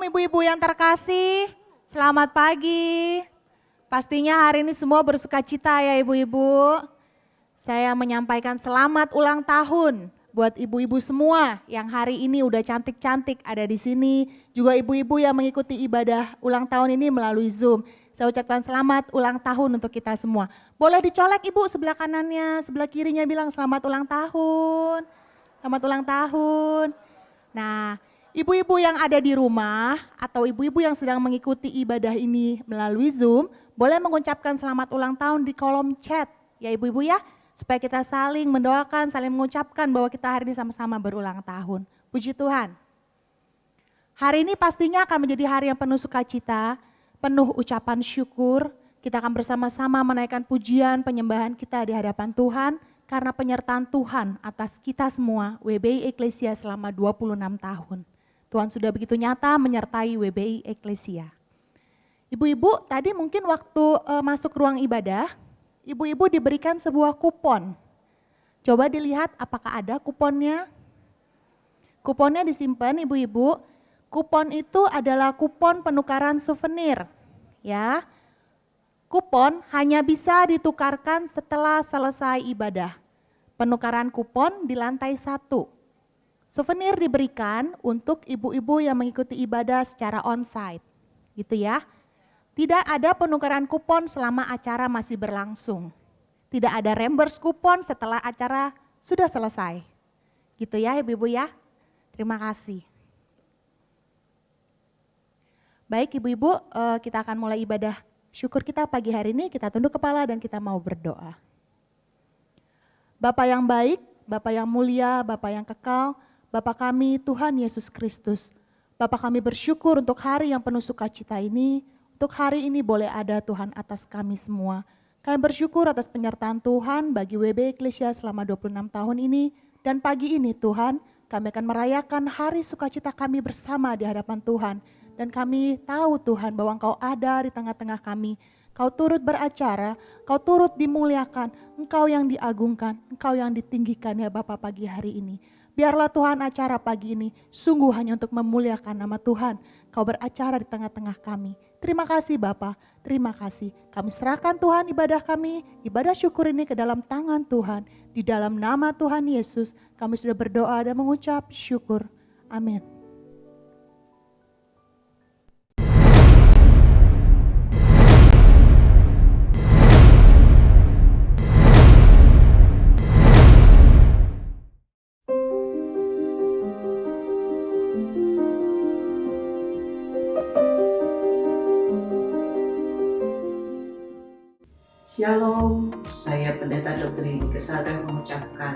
ibu-ibu yang terkasih, selamat pagi. Pastinya hari ini semua bersuka cita ya ibu-ibu. Saya menyampaikan selamat ulang tahun buat ibu-ibu semua yang hari ini udah cantik-cantik ada di sini. Juga ibu-ibu yang mengikuti ibadah ulang tahun ini melalui Zoom. Saya ucapkan selamat ulang tahun untuk kita semua. Boleh dicolek ibu sebelah kanannya, sebelah kirinya bilang selamat ulang tahun. Selamat ulang tahun. Nah, ibu-ibu yang ada di rumah atau ibu-ibu yang sedang mengikuti ibadah ini melalui Zoom, boleh mengucapkan selamat ulang tahun di kolom chat ya ibu-ibu ya. Supaya kita saling mendoakan, saling mengucapkan bahwa kita hari ini sama-sama berulang tahun. Puji Tuhan. Hari ini pastinya akan menjadi hari yang penuh sukacita, penuh ucapan syukur. Kita akan bersama-sama menaikkan pujian, penyembahan kita di hadapan Tuhan. Karena penyertaan Tuhan atas kita semua, WBI Eklesia selama 26 tahun. Tuhan sudah begitu nyata menyertai WBI Eklesia. Ibu-ibu tadi mungkin waktu masuk ruang ibadah, ibu-ibu diberikan sebuah kupon. Coba dilihat apakah ada kuponnya. Kuponnya disimpan ibu-ibu. Kupon itu adalah kupon penukaran souvenir. Ya. Kupon hanya bisa ditukarkan setelah selesai ibadah. Penukaran kupon di lantai 1. Souvenir diberikan untuk ibu-ibu yang mengikuti ibadah secara onsite. Gitu ya. Tidak ada penukaran kupon selama acara masih berlangsung. Tidak ada reimburse kupon setelah acara sudah selesai. Gitu ya ibu-ibu ya. Terima kasih. Baik ibu-ibu, kita akan mulai ibadah syukur kita pagi hari ini. Kita tunduk kepala dan kita mau berdoa. Bapa yang baik, Bapa yang mulia, Bapa yang kekal, Bapa kami Tuhan Yesus Kristus. Bapa kami bersyukur untuk hari yang penuh sukacita ini. Untuk hari ini boleh ada Tuhan atas kami semua. Kami bersyukur atas penyertaan Tuhan bagi WB Eklesia selama 26 tahun ini. Dan pagi ini Tuhan, kami akan merayakan hari sukacita kami bersama di hadapan Tuhan. Dan kami tahu Tuhan bahwa Engkau ada di tengah-tengah kami. Kau turut beracara, Kau turut dimuliakan, Engkau yang diagungkan, Engkau yang ditinggikan ya Bapa pagi hari ini. Biarlah Tuhan acara pagi ini sungguh hanya untuk memuliakan nama Tuhan. Kau beracara di tengah-tengah kami. Terima kasih Bapa, terima kasih. Kami serahkan Tuhan ibadah kami, ibadah syukur ini ke dalam tangan Tuhan. Di dalam nama Tuhan Yesus kami sudah berdoa dan mengucap syukur. Amin. Shalom, saya Pendeta Dr. Rini Kesada mengucapkan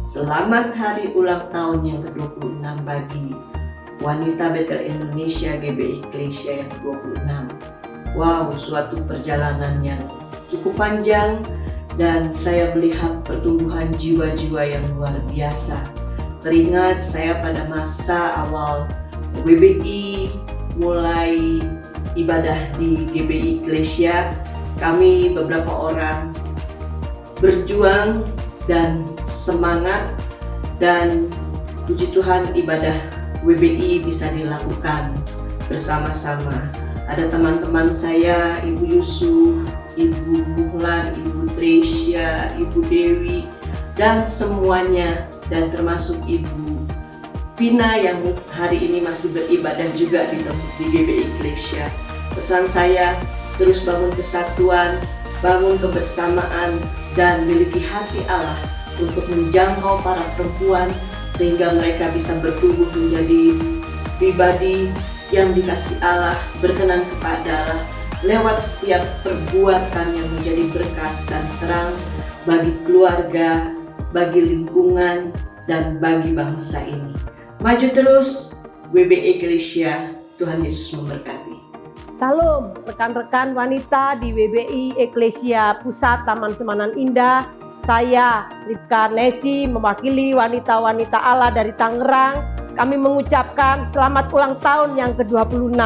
selamat hari ulang tahun yang ke-26 bagi Wanita Betel Indonesia GBI Eklesia yang ke-26. Wow, suatu perjalanan yang cukup panjang dan saya melihat pertumbuhan jiwa-jiwa yang luar biasa. Teringat saya pada masa awal WBI mulai ibadah di GBI Eklesia, kami beberapa orang berjuang dan semangat dan puji Tuhan ibadah WBI bisa dilakukan bersama-sama. Ada teman-teman saya, Ibu Yusuf, Ibu Muhlan, Ibu Tresya, Ibu Dewi, dan semuanya dan termasuk Ibu Vina yang hari ini masih beribadah juga di GBI Eklesia. Pesan saya, terus bangun kesatuan, bangun kebersamaan, dan miliki hati Allah untuk menjangkau para perempuan sehingga mereka bisa bertumbuh menjadi pribadi yang dikasihi Allah, berkenan kepada Allah lewat setiap perbuatan yang menjadi berkat dan terang bagi keluarga, bagi lingkungan, dan bagi bangsa ini. Maju terus, WBI Eklesia, Tuhan Yesus memberkati. Salam rekan-rekan wanita di WBI Eklesia Pusat Taman Semanan Indah. Saya Ripka Nesi mewakili wanita-wanita Allah dari Tangerang. Kami mengucapkan selamat ulang tahun yang ke-26.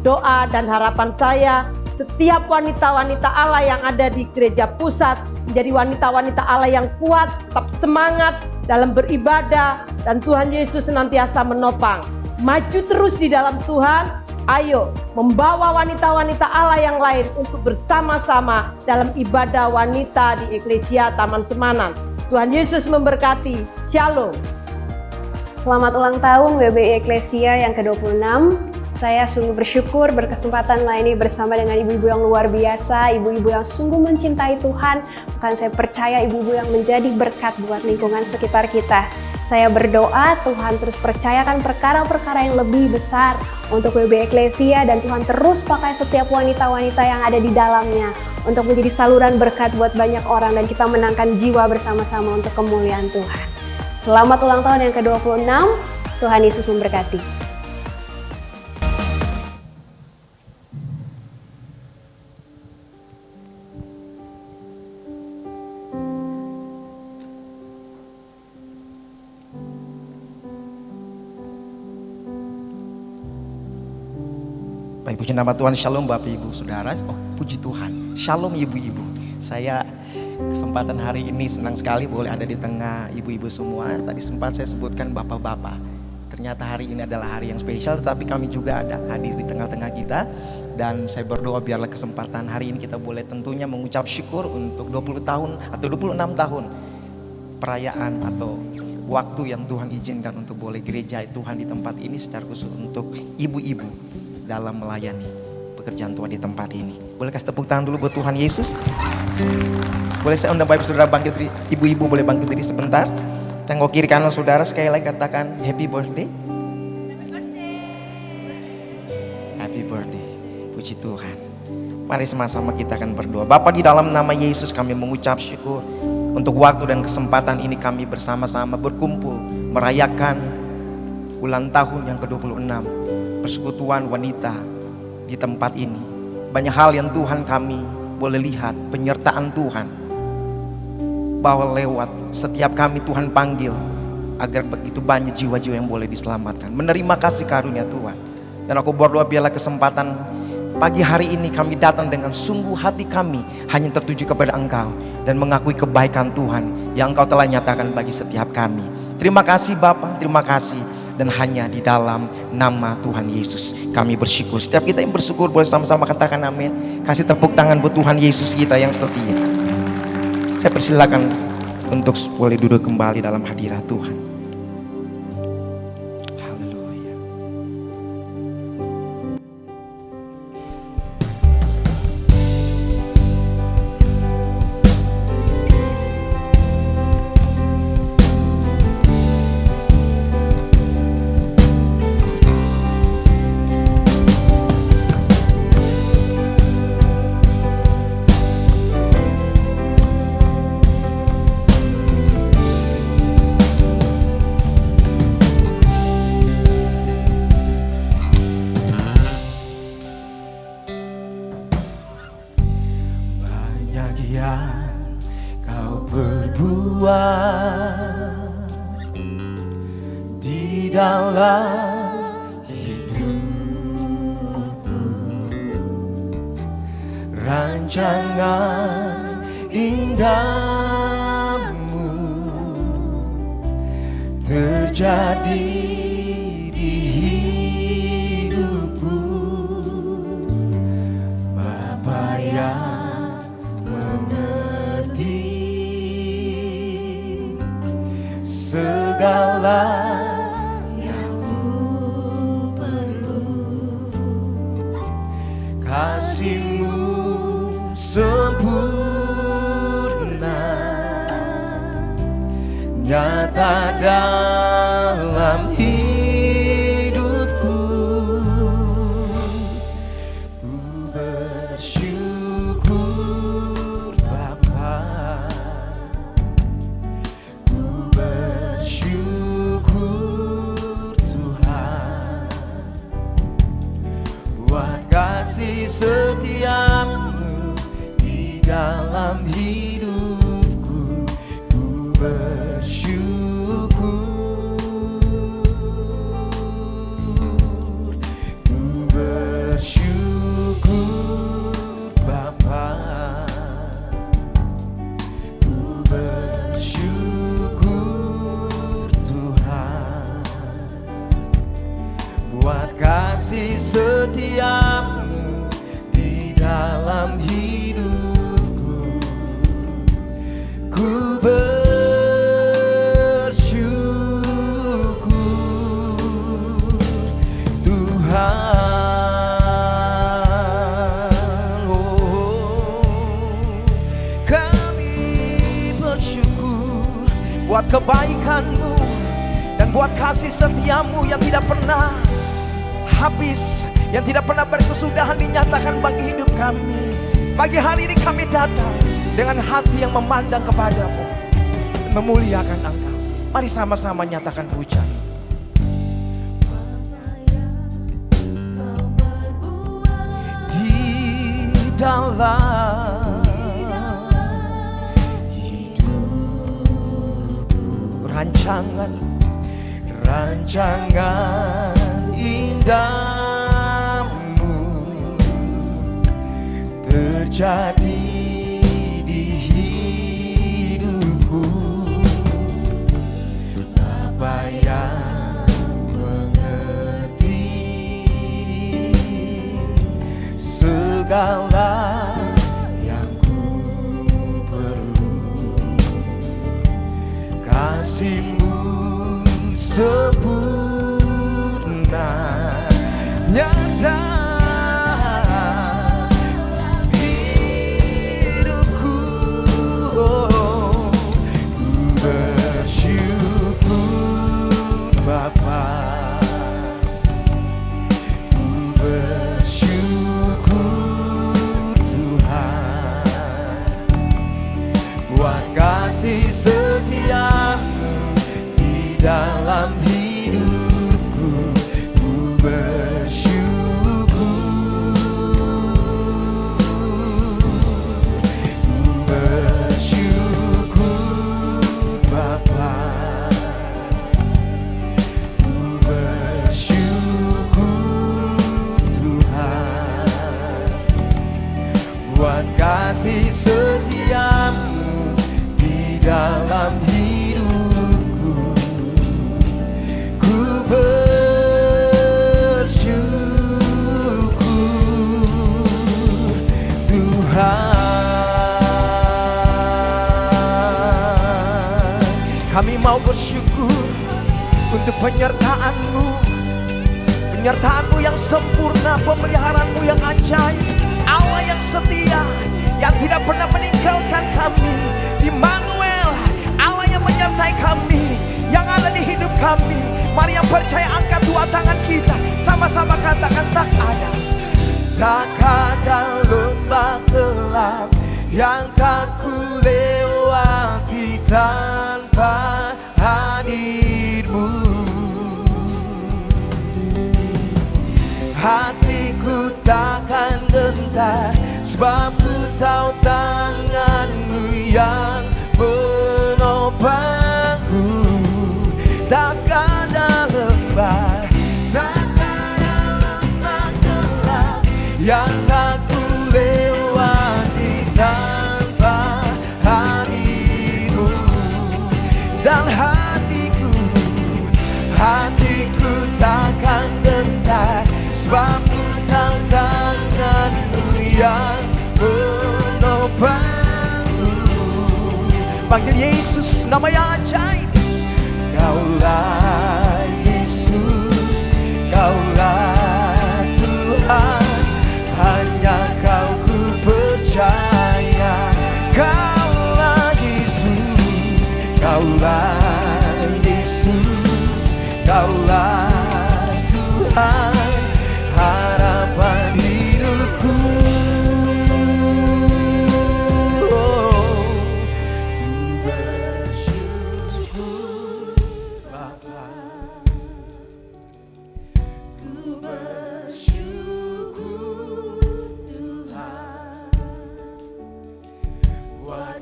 Doa dan harapan saya setiap wanita-wanita Allah yang ada di gereja pusat menjadi wanita-wanita Allah yang kuat, tetap semangat dalam beribadah dan Tuhan Yesus senantiasa menopang. Maju terus di dalam Tuhan. Ayo membawa wanita-wanita Allah yang lain untuk bersama-sama dalam ibadah wanita di Eklesia Taman Semanan. Tuhan Yesus memberkati. Shalom. Selamat ulang tahun WBI Eklesia yang ke-26. Saya sungguh bersyukur berkesempatan melayani bersama dengan ibu-ibu yang luar biasa, ibu-ibu yang sungguh mencintai Tuhan. Bahkan saya percaya ibu-ibu yang menjadi berkat buat lingkungan sekitar kita. Saya berdoa Tuhan terus percayakan perkara-perkara yang lebih besar untuk WBI Eklesia, dan Tuhan terus pakai setiap wanita-wanita yang ada di dalamnya untuk menjadi saluran berkat buat banyak orang, dan kita menangkan jiwa bersama-sama untuk kemuliaan Tuhan. Selamat ulang tahun yang ke-26, Tuhan Yesus memberkati. Baik, puji nama Tuhan. Shalom Bapak Ibu Saudara. Oh, puji Tuhan. Shalom ibu-ibu. Saya kesempatan hari ini senang sekali boleh ada di tengah ibu-ibu semua. Tadi sempat saya sebutkan bapak-bapak. Ternyata hari ini adalah hari yang spesial, tetapi kami juga ada hadir di tengah-tengah kita. Dan saya berdoa biarlah kesempatan hari ini kita boleh tentunya mengucap syukur untuk 20 tahun atau 26 tahun perayaan atau waktu yang Tuhan izinkan untuk boleh gereja Tuhan di tempat ini, secara khusus untuk ibu-ibu dalam melayani pekerjaan Tuhan di tempat ini. Boleh kasih tepuk tangan dulu buat Tuhan Yesus. Boleh saya undang Bapak Saudara bangkit berdiri, ibu-ibu boleh bangkit berdiri sebentar. Tengok kiri kanan saudara, sekali lagi katakan happy birthday. Happy birthday. Puji Tuhan. Mari sama-sama kita akan berdoa. Bapa, di dalam nama Yesus kami mengucap syukur untuk waktu dan kesempatan ini kami bersama-sama berkumpul merayakan ulang tahun yang ke-26 persekutuan wanita di tempat ini. Banyak hal yang Tuhan kami boleh lihat penyertaan Tuhan, bahwa lewat setiap kami Tuhan panggil agar begitu banyak jiwa-jiwa yang boleh diselamatkan. Menerima kasih karunia Tuhan. Dan aku berdoa biarlah kesempatan pagi hari ini kami datang dengan sungguh hati kami hanya tertuju kepada Engkau dan mengakui kebaikan Tuhan yang Engkau telah nyatakan bagi setiap kami. Terima kasih Bapa, terima kasih. Dan hanya di dalam nama Tuhan Yesus kami bersyukur. Setiap kita yang bersyukur boleh sama-sama katakan amin. Kasih tepuk tangan buat Tuhan Yesus kita yang setia. Saya persilakan untuk boleh duduk kembali dalam hadirat Tuhan. Haleluya. Di dalam hidupku, rancangan indahmu terjadi di hidupku. Bapa yang mengerti segala yang ku perlu, kasih-Mu sempurna nyata dalam hidupku. Ku bersyukur Bapa, ku bersyukur Tuhan buat kasih setiamu di dalam hidupku. Ku bersyukur, ku bersyukur Bapa, ku bersyukur Tuhan buat kasih setiamu di dalam hidupku. Ku bersyukur Tuhan. Oh, kami bersyukur buat kebaikan-Mu dan buat kasih setiamu yang tidak pernah habis, yang tidak pernah berkesudahan dinyatakan bagi hidup kami. Pagi hari ini kami datang dengan hati yang memandang kepadamu, memuliakan Engkau. Mari sama-sama nyatakan pujian. Di dalam rancangan indahmu terjadi di hidupku. Bapa yang mengerti segala yang ku perlu, kasih-Mu sempurna nyata hidupku. Oh, ku bersyukur Bapa, ku bersyukur Tuhan buat kasih setiamu dalam hidupku. Ku bersyukur, ku bersyukur Bapa, ku bersyukur Tuhan buat kasih setiamu di dalam hidupku. Bersyukur Tuhan. Kami mau bersyukur untuk penyertaan-Mu, penyertaan-Mu yang sempurna, pemeliharaan-Mu yang ajaib, Allah yang setia, yang tidak pernah meninggalkan kami, Immanuel, Allah yang menyertai kami, yang ada di hidup kami. Mari yang percaya angkat dua tangan kita, sama-sama katakan tak ada. Tak ada lembah gelap yang tak ku lewati tanpa hadir-Mu. Hatiku takkan gentar sebab ku tahu tangan-Mu yang menopangku. Tak ada lembah, tak ada lembah gelap yang tak ku lewati tanpa hadir-Mu. Dan hatiku takkan gentar sebab ku tahu tangan-Mu yang menopangku. Panggil Yesus, nama yang ajaib. Kaulah Yesus, Kaulah Tuhan, hanya Kau ku percaya. Kaulah Yesus, Kaulah Yesus, Kaulah Tuhan, harapan hidupku.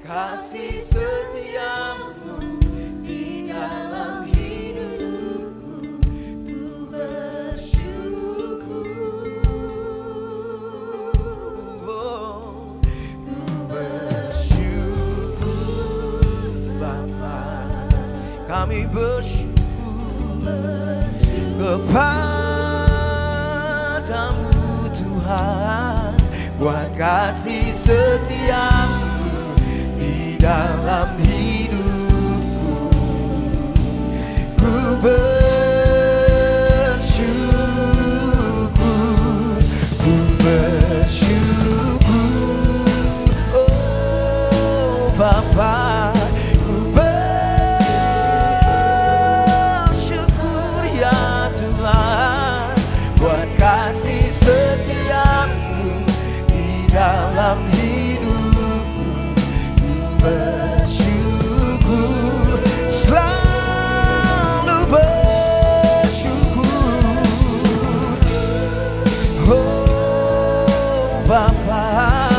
Kasih setiamu di dalam hidupku, ku bersyukur. Oh, ku bersyukur Bapa, kami bersyukur kepadamu. Tuhan, buat kasih setiamu di dalam hidupku. Ku bersyukur, ku bersyukur, oh Bapa, ku bersyukur ya Tuhan, buat kasih setiamu di dalam hidupku. Ku bersyukur, selalu bersyukur, oh Bapa.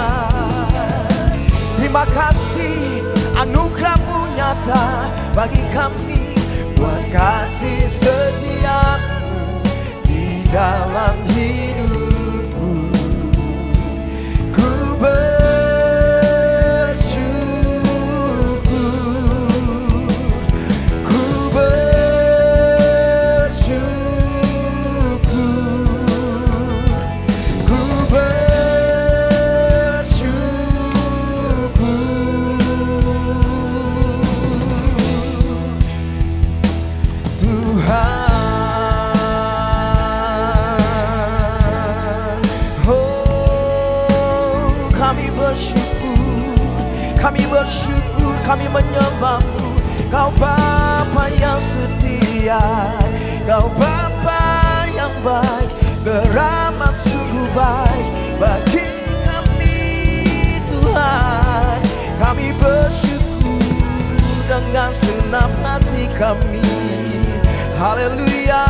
Terima kasih anugerah-Mu nyata bagi kami, buat kasih setiamu di dalam hidupku. Ku bersyukur, ku bersyukur, ku Tuhan. Oh, kami bersyukur, kami menyembah-Mu. Kau Bapa yang setia, Kau Bapa yang baik, beramat sungguh baik bagi kami Tuhan. Kami bersyukur dengan senang hati kami. Haleluya,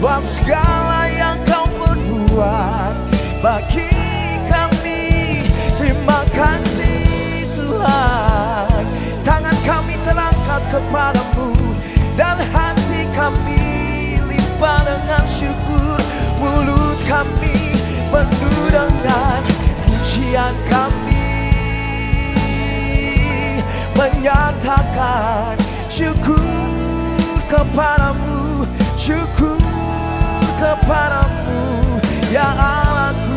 buat segala yang Kau perbuat bagi kami. Terima kasih Tuhan. Tangan kami terangkat kepadamu dan hati kami limpah dengan syukur. Mulut kami penuh dengan pujian, kami menyatakan syukur kepadamu, syukur kepadamu ya Allahku.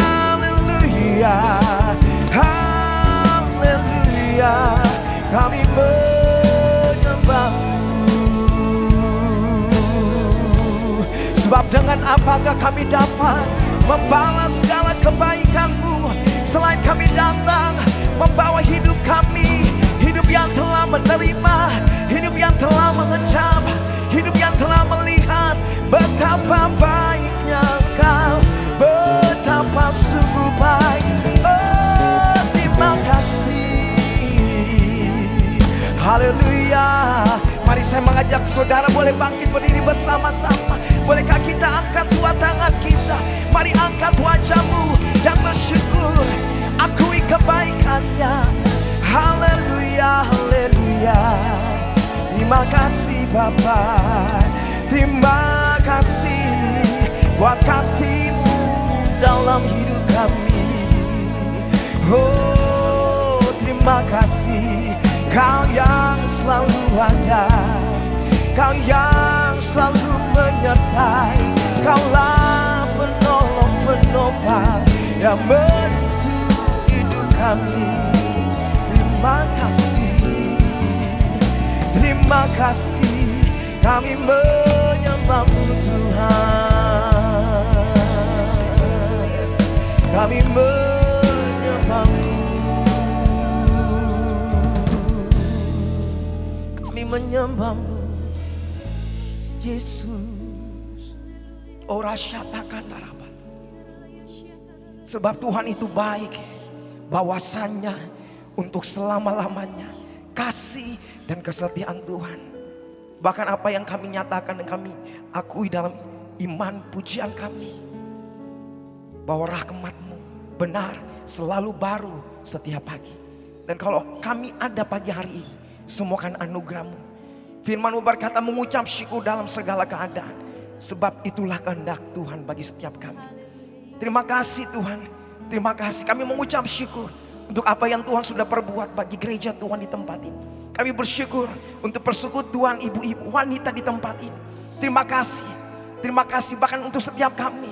Haleluya, haleluya, kami menyembah-Mu. Sebab dengan apakah kami dapat membalas segala kebaikan-Mu, selain kami datang membawa hidup kami, hidup yang telah menerima, hidup yang telah mengecap, hidup yang telah melihat betapa baiknya Engkau, betapa sungguh baik. Oh, terima kasih. Haleluya. Mari saya mengajak saudara boleh bangkit berdiri bersama-sama. Bolehkah kita angkat dua tangan kita? Mari angkat wajahmu dan bersyukur. Akui kebaikannya. Haleluya, haleluya. Terima kasih Bapa, terima kasih buat kasih-Mu dalam hidup kami. Oh, terima kasih Kau yang selalu ada, Kau yang selalu menyertai, Kaulah penolong penopang yang menuntun hidup kami. Terima kasih, terima kasih, kami menyembah-Mu Tuhan. Kami menyembah-Mu, kami menyembah-Mu Yesus. Ora syatakan darabat. Sebab Tuhan itu baik, bahwasannya untuk selama-lamanya kasih dan kesetiaan Tuhan. Bahkan apa yang kami nyatakan dan kami akui dalam iman pujian kami, bahwa rahmat-Mu benar selalu baru setiap pagi. Dan kalau kami ada pagi hari ini, semua kan anugerah-Mu. Firman-Mu berkata mengucap syukur dalam segala keadaan, sebab itulah kehendak Tuhan bagi setiap kami. Terima kasih Tuhan, terima kasih. Kami mengucap syukur untuk apa yang Tuhan sudah perbuat bagi gereja Tuhan di tempat ini. Kami bersyukur untuk persekutuan ibu-ibu wanita di tempat ini. Terima kasih. Terima kasih bahkan untuk setiap kami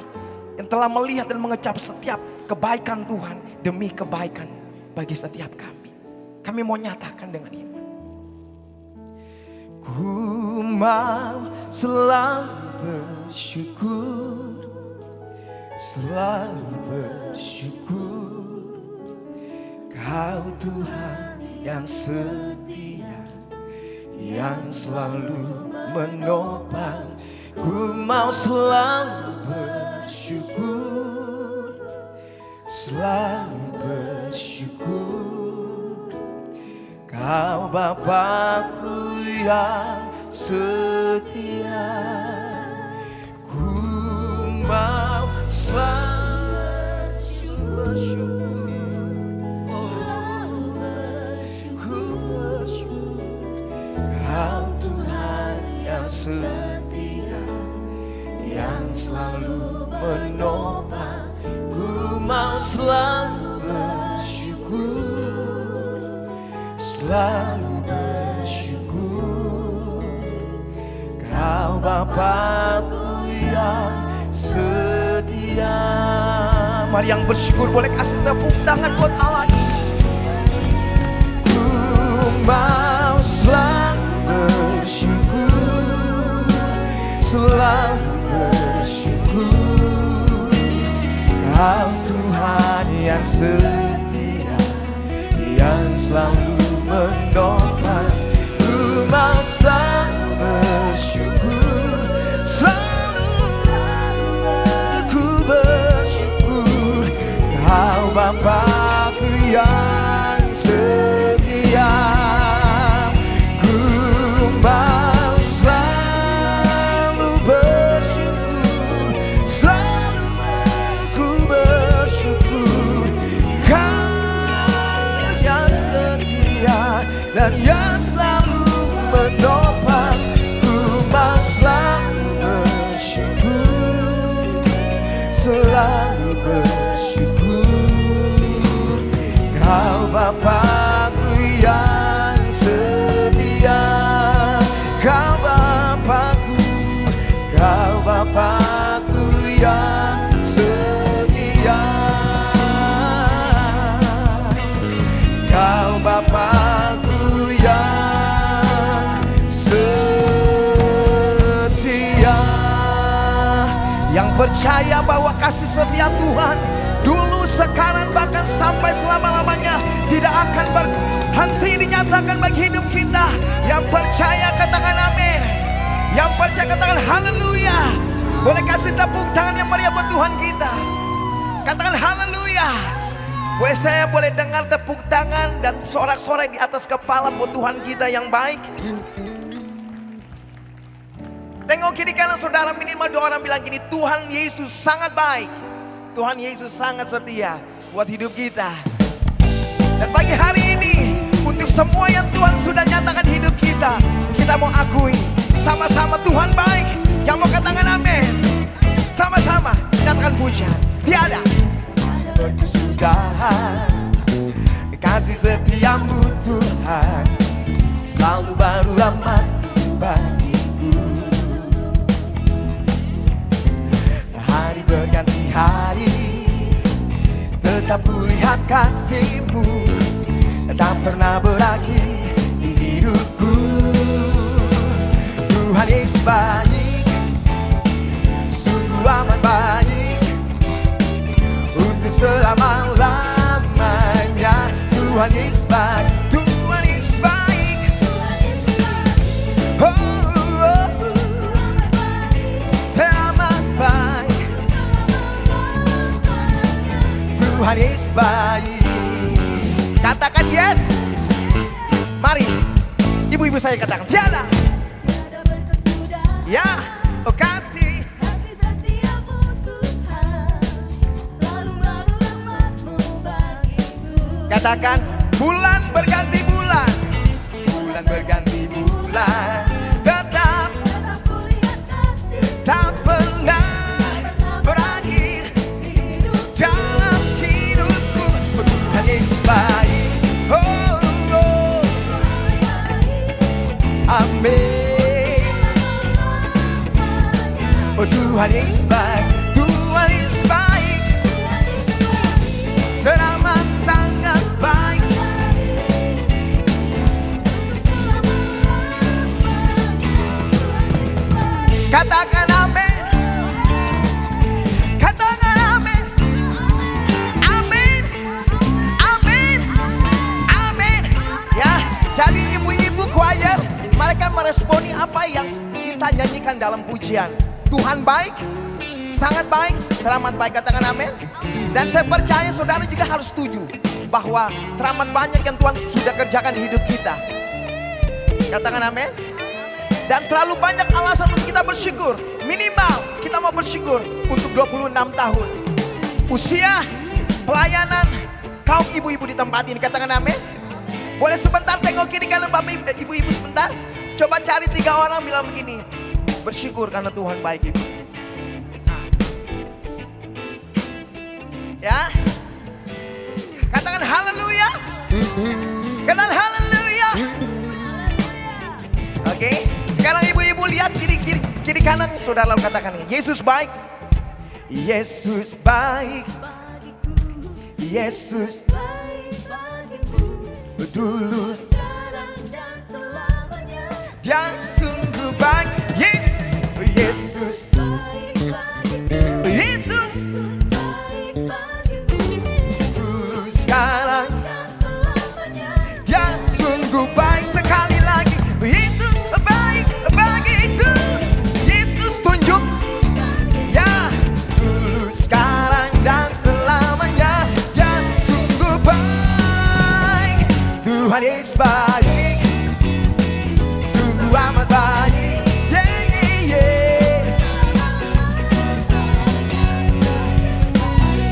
yang telah melihat dan mengecap setiap kebaikan Tuhan demi kebaikan bagi setiap kami. Kami mau nyatakan dengan iman. Ku mau selalu bersyukur, selalu bersyukur. Kau Tuhan yang setia, yang selalu menopang. Ku mau selalu bersyukur, selalu bersyukur. Kau Bapakku yang setia. Ku mau selalu bersyukur. Kau Tuhan yang setia, yang selalu menopang. Ku mau selalu bersyukur, selalu bersyukur. Kau Bapakku yang setia. Mari yang bersyukur boleh kasih tepuk tangan buat Allah. Ku mau selalu bersyukur, selalu bersyukur. Kau Tuhan yang setia, yang selalu menopang. Ku mau selalu bersyukur, selalu ku bersyukur. Kau Bapakku yang setia. Mau selalu bersyukur, selalu ku bersyukur. Kau yang setia dan yang selalu menopang. Ku mau selalu bersyukur, selalu bersyukur. Kau Bapakku yang setia. Kau Bapakku, Kau Bapakku yang setia. Kau Bapakku yang setia. Yang percaya bahwa kasih setia Tuhan dulu, sekarang, bahkan sampai selama-lamanya tidak akan berhenti dinyatakan bagi hidup kita. Yang percaya katakan amin. Yang percaya katakan haleluya. Boleh kasih tepuk tangan yang meriah buat Tuhan kita. Katakan haleluya. Boleh dengar tepuk tangan dan sorak-sorai di atas kepala buat Tuhan kita yang baik. Tengok kiri kanan saudara, minimal 2 orang bilang gini, Tuhan Yesus sangat baik. Tuhan Yesus sangat setia buat hidup kita. Dan pagi hari ini, untuk semua yang Tuhan sudah nyatakan hidup kita, kita mau akui sama-sama Tuhan baik. Yang mau katakan amin, sama-sama nyatakan pujian. Tiada berkesudahan, kasih setiamu Tuhan selalu baru rahmat bagiku. Hari berganti hari, tetap kulihat kasih-Mu tak pernah berakhir di hidupku. Tuhan Yesus baik, sungguh amat baik, untuk selama-lamanya. Tuhan Yesus baik, Tuhan Yesus baik. Oh, oh, oh. Teramat baik. Tuhan Yesus baik. Katakan yes. Mari ibu-ibu saya katakan tiada. Ya, oh kasih setiamu Tuhan selalu baru rahmat-Mu bagiku. Katakan bulan berganti bulan, bulan berganti bulan, tetap kulihat kasih tak pernah berakhir dalam hidupku. Tuhan Yesus baik. Oh, oh. Tuhan Yesus baik, Tuhan Yesus baik, teramat sangat baik. Katakan amin, katakan amin, amin, amin, amin. Ya, jadi ibu-ibu choir, mereka meresponi apa yang kita nyanyikan dalam pujian. Tuhan baik, sangat baik, teramat baik. Katakan amin. Dan saya percaya saudara juga harus setuju bahwa teramat banyak yang Tuhan sudah kerjakan di hidup kita. Katakan amin. Dan terlalu banyak alasan untuk kita bersyukur. Minimal kita mau bersyukur untuk 26 tahun usia pelayanan kaum ibu-ibu di tempat ini. Katakan amin. Boleh sebentar tengok kiri kanan bapak ibu-ibu sebentar. Coba cari 3 orang bilang begini, bersyukur karena Tuhan baik ibu. Ya, katakan haleluya. Katakan haleluya. Oke, sekarang ibu-ibu lihat kiri kanan saudara, lalu katakan Yesus baik. Yesus baik. Yesus Baik bagimu dulu sekarang dan selamanya. dia sungguh baik. Yesus, Yesus, Baik bagimu, Yesus baik bagimu dulu sekarang dan selamanya. dia sungguh baik. Sekali lagi, Yesus baik bagiku. Yesus tunjuk, ya, dulu sekarang dan selamanya dia sungguh baik. Tuhan Yesus baik, sungguh amat baik. Yeah, yeah, yeah.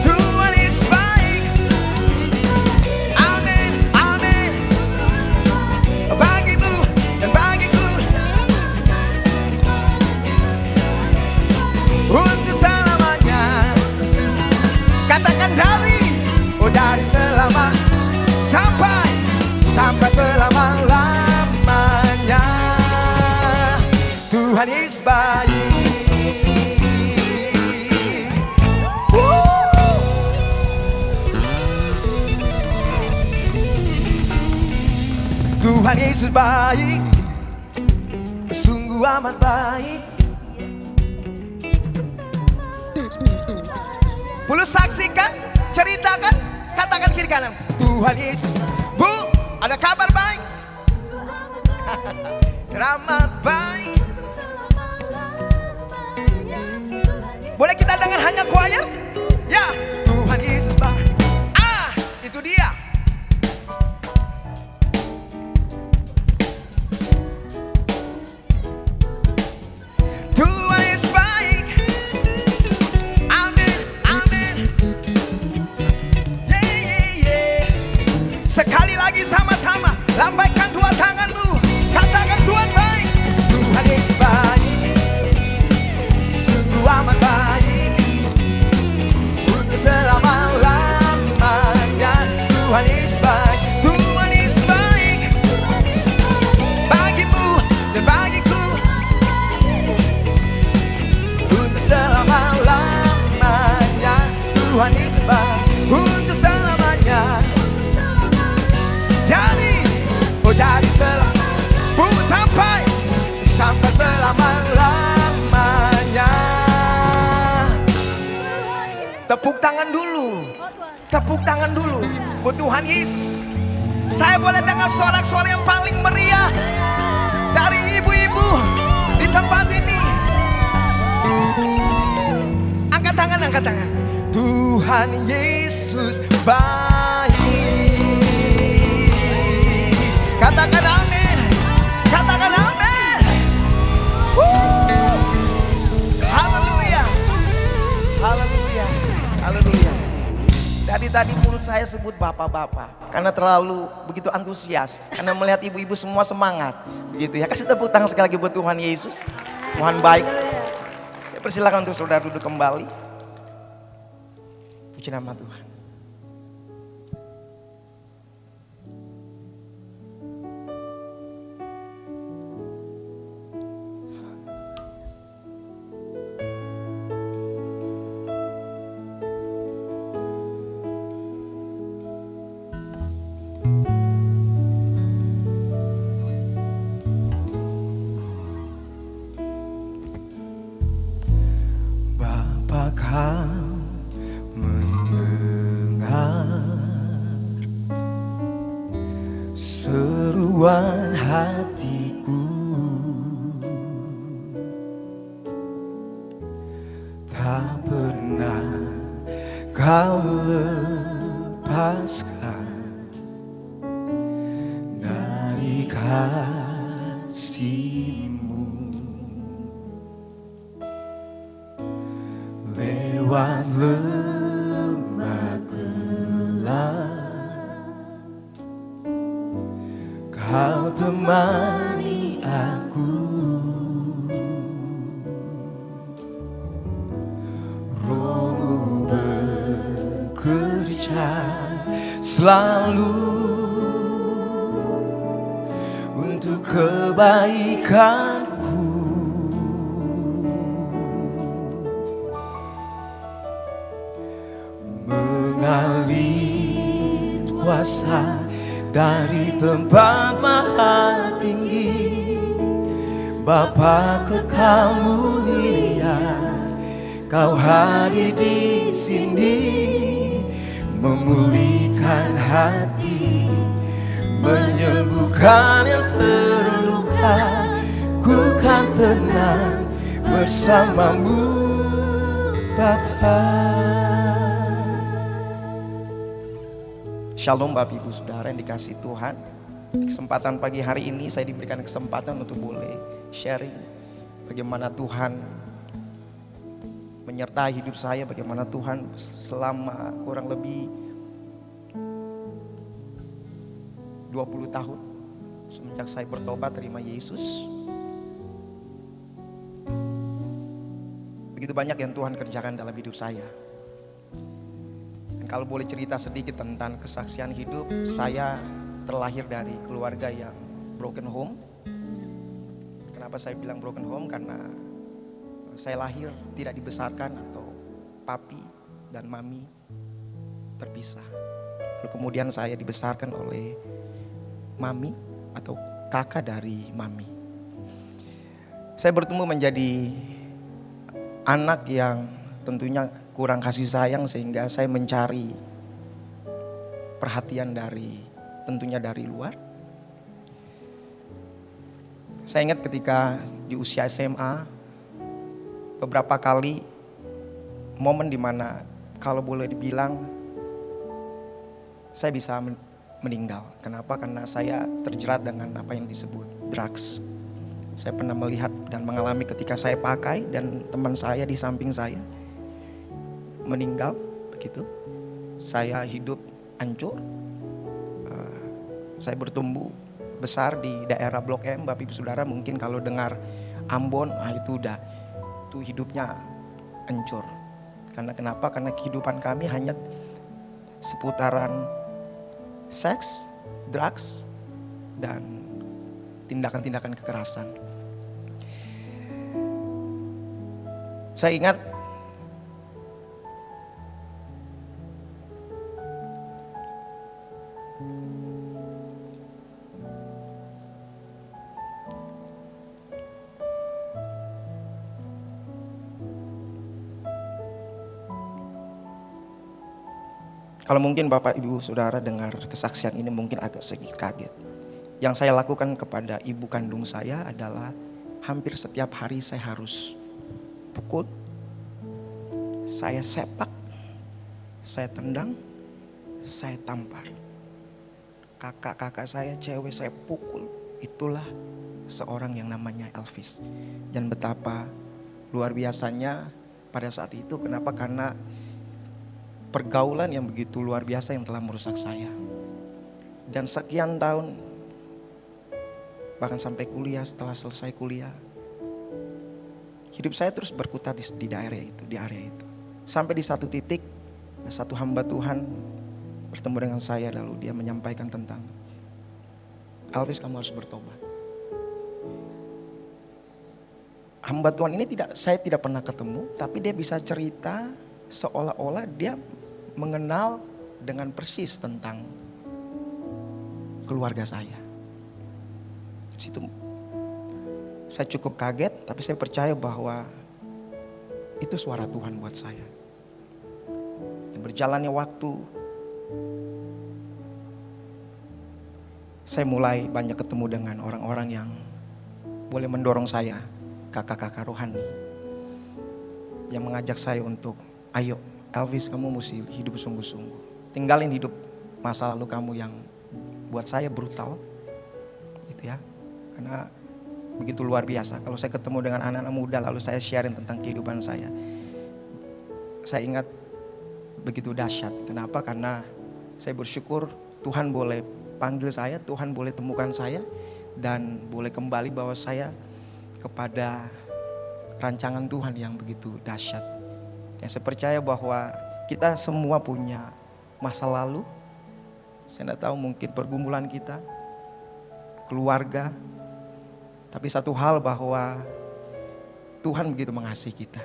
Tuhan Yesus baik. Amin, amin. Bagimu dan bagiku untuk selamanya. Katakan dari selama sampai selama-lamanya. Tuhan Yesus baik. Tuhan Yesus baik, sungguh amat baik. Perlu saksikan, ceritakan, katakan kiri kanan. Tuhan Yesus, Bu, ada kabar baik. Teramat baik. Boleh kita dengar hanya choir? Ya, Tuhan Yesus baik. Ah, itu dia. Tuhan Yesus baik. Amin, amin. Yeah, yeah, yeah. Sekali lagi sama-sama, lambaikan 2 tanganmu. Katakan Tuhan baik. Tuhan Yesus baik, sungguh amat baik. Untuk selama-lamanya. Tuhan Yesus baik, Tuhan Yesus baik. Bagimu dan bagiku untuk selama-lamanya. Tuhan Yesus baik untuk selamanya. Dari sampai selama-lamanya. Tepuk tangan dulu. Tepuk tangan dulu buat Tuhan Yesus. Saya boleh dengar sorak-sorak yang paling meriah dari ibu-ibu di tempat ini. Angkat tangan, angkat tangan. Tuhan Yesus baik. Katakan amin. Katakan amin. Haleluya. Haleluya. Haleluya. Dari tadi mulut saya sebut bapak-bapak karena terlalu begitu antusias, karena melihat ibu-ibu semua semangat begitu ya. Kasih tepuk tangan sekali lagi buat Tuhan Yesus. Tuhan baik. Saya persilakan untuk saudara duduk kembali. Puji nama Tuhan. seruan hatiku, tak pernah kau lepaskan dari kasih-Mu. Lewat lembah gelap, Kau temani aku. Roh-Mu bekerja selalu untuk kebaikanku. Mengalir kuasa dari tempat maha tinggi, Bapa kekal mulia, Kau hadir di sini, memulihkan hati, menyembuhkan yang terluka. Ku kan tenang bersama-Mu, Bapa. Shalom Bapak Ibu Saudara yang dikasihi Tuhan. Di kesempatan pagi hari ini saya diberikan kesempatan untuk boleh sharing bagaimana Tuhan menyertai hidup saya, bagaimana Tuhan selama kurang lebih 20 tahun semenjak saya bertobat terima Yesus. Begitu banyak yang Tuhan kerjakan dalam hidup saya. Dan kalau boleh cerita sedikit tentang kesaksian hidup, saya terlahir dari keluarga yang broken home. Kenapa saya bilang broken home? Karena saya lahir tidak dibesarkan atau papi dan mami terpisah. Lalu kemudian saya dibesarkan oleh mami atau kakak dari mami. Saya bertumbuh menjadi anak yang tentunya kurang kasih sayang, sehingga saya mencari perhatian tentunya dari luar. Saya ingat ketika di usia SMA, beberapa kali momen dimana kalau boleh dibilang saya bisa meninggal. Kenapa? Karena saya terjerat dengan apa yang disebut drugs. Saya pernah melihat dan mengalami ketika saya pakai dan teman saya di samping saya meninggal begitu. Saya hidup hancur. Saya bertumbuh besar di daerah Blok M. Bapak Ibu Saudara mungkin kalau dengar Ambon, itu hidupnya hancur. Karena kenapa? Karena kehidupan kami hanya seputaran seks, drugs, dan tindakan-tindakan kekerasan. Saya ingat kalau mungkin Bapak Ibu Saudara dengar kesaksian ini mungkin agak sedikit kaget. Yang saya lakukan kepada ibu kandung saya adalah hampir setiap hari saya harus pukul, saya sepak, saya tendang, saya tampar. Kakak-kakak saya cewek saya pukul. Itulah seorang yang namanya Elvis. Dan betapa luar biasanya pada saat itu. Kenapa? Karena pergaulan yang begitu luar biasa yang telah merusak saya. Dan sekian tahun, bahkan sampai kuliah, setelah selesai kuliah, hidup saya terus berkutat di daerah itu, di area itu. Sampai di satu titik, satu hamba Tuhan bertemu dengan saya, lalu dia menyampaikan tentang, Elvis, kamu harus bertobat. Hamba Tuhan ini saya tidak pernah ketemu, tapi dia bisa cerita seolah-olah dia mengenal dengan persis tentang keluarga saya. Di situ saya cukup kaget, tapi saya percaya bahwa itu suara Tuhan buat saya. Dan berjalannya waktu, saya mulai banyak ketemu dengan orang-orang yang boleh mendorong saya, kakak-kakak rohani, yang mengajak saya untuk, ayo Elvis, kamu mesti hidup sungguh-sungguh. Tinggalin hidup masa lalu kamu yang buat saya brutal, gitu ya. Karena begitu luar biasa. Kalau saya ketemu dengan anak-anak muda lalu saya sharing tentang kehidupan saya ingat begitu dahsyat. Kenapa? Karena saya bersyukur Tuhan boleh panggil saya, Tuhan boleh temukan saya, dan boleh kembali bawa saya kepada rancangan Tuhan yang begitu dahsyat. Yang saya percaya bahwa kita semua punya masa lalu. Saya tidak tahu, mungkin pergumulan kita, keluarga. Tapi satu hal bahwa Tuhan begitu mengasihi kita.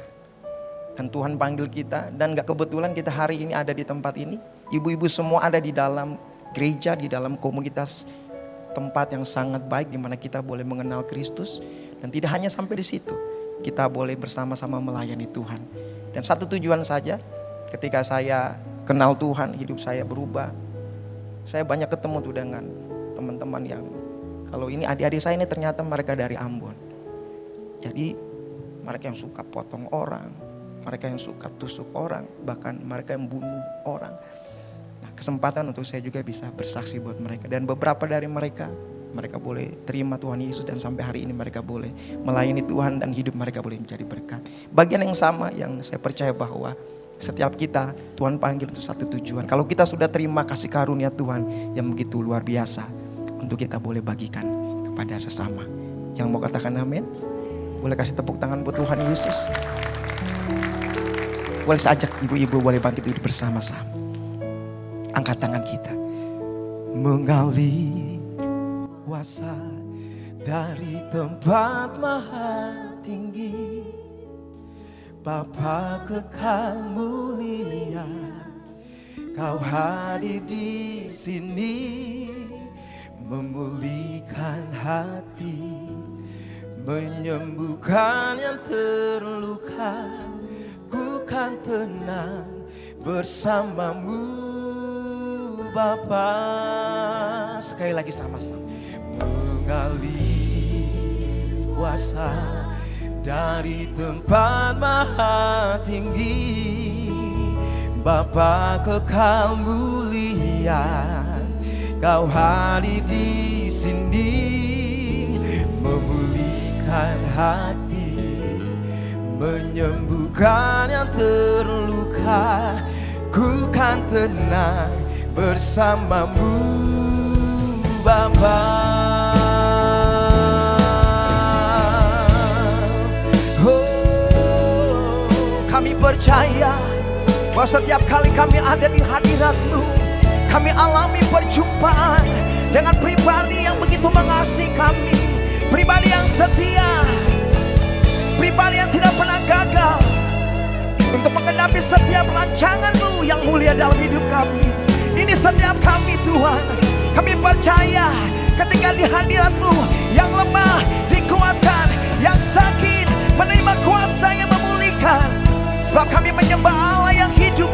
Dan Tuhan panggil kita, dan gak kebetulan kita hari ini ada di tempat ini. Ibu-ibu semua ada di dalam gereja, di dalam komunitas, tempat yang sangat baik di mana kita boleh mengenal Kristus. Dan tidak hanya sampai di situ, kita boleh bersama-sama melayani Tuhan. Dan satu tujuan saja, ketika saya kenal Tuhan, hidup saya berubah. Saya banyak ketemu tuh dengan teman-teman yang, kalau ini adik-adik saya ini ternyata mereka dari Ambon. Jadi mereka yang suka potong orang, mereka yang suka tusuk orang, bahkan mereka yang bunuh orang. Nah, kesempatan untuk saya juga bisa bersaksi buat mereka. Dan beberapa dari mereka boleh terima Tuhan Yesus, dan sampai hari ini mereka boleh melayani Tuhan dan hidup mereka boleh menjadi berkat. Bagian yang sama yang saya percaya bahwa setiap kita Tuhan panggil untuk satu tujuan. Kalau kita sudah terima kasih karunia Tuhan yang begitu luar biasa, untuk kita boleh bagikan kepada sesama. Yang mau katakan amin? Boleh kasih tepuk tangan buat Tuhan Yesus. Boleh saya ajak ibu-ibu boleh bangkit duduk bersama-sama. Angkat tangan kita. Mengalir kuasa dari tempat maha tinggi, Bapa kekal mulia, Kau hadir di sini, memulihkan hati, menyembuhkan yang terluka. Ku kan tenang bersamamu, Bapa. Sekali lagi sama-sama. Mengalir kuasa dari tempat maha tinggi, Bapa kekal mulia, Kau hadir di sini, memulihkan hati, menyembuhkan yang terluka. Ku kan tenang bersamamu, Bapa. Oh, kami percaya bahwa setiap kali kami ada di hadirat-Mu, kami alami perjumpaan dengan pribadi yang begitu mengasihi kami, pribadi yang setia, pribadi yang tidak pernah gagal untuk mengenapi setiap rancangan-Mu yang mulia dalam hidup kami. Ini setiap kami Tuhan, kami percaya ketika di hadirat-Mu yang lemah dikuatkan, yang sakit menerima kuasa yang memulihkan. Sebab kami menyembah Allah yang hidup,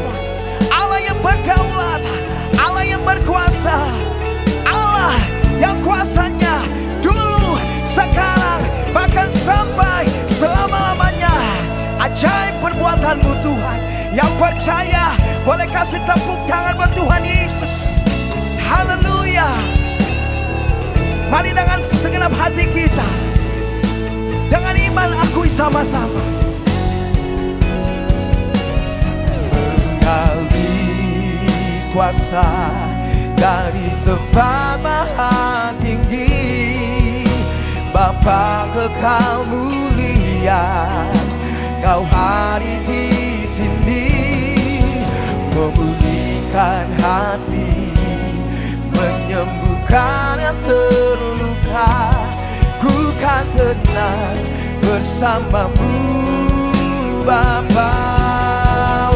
Allah yang berdaulat, Allah yang berkuasa, Allah yang kuasanya dulu, sekarang, bahkan sampai selama-lamanya. Ajaib perbuatan-Mu Tuhan. Yang percaya boleh kasih tepuk tangan buat Tuhan Yesus. Haleluya. Mari dengan segenap hati kita, dengan iman akui sama-sama. Mengalir kuasa dari tempat maha tinggi, Bapa kekal mulia, Kau hadir di sini, memulihkan hati, menyembuhkan yang terluka. Ku kan tenang bersamamu, Bapa.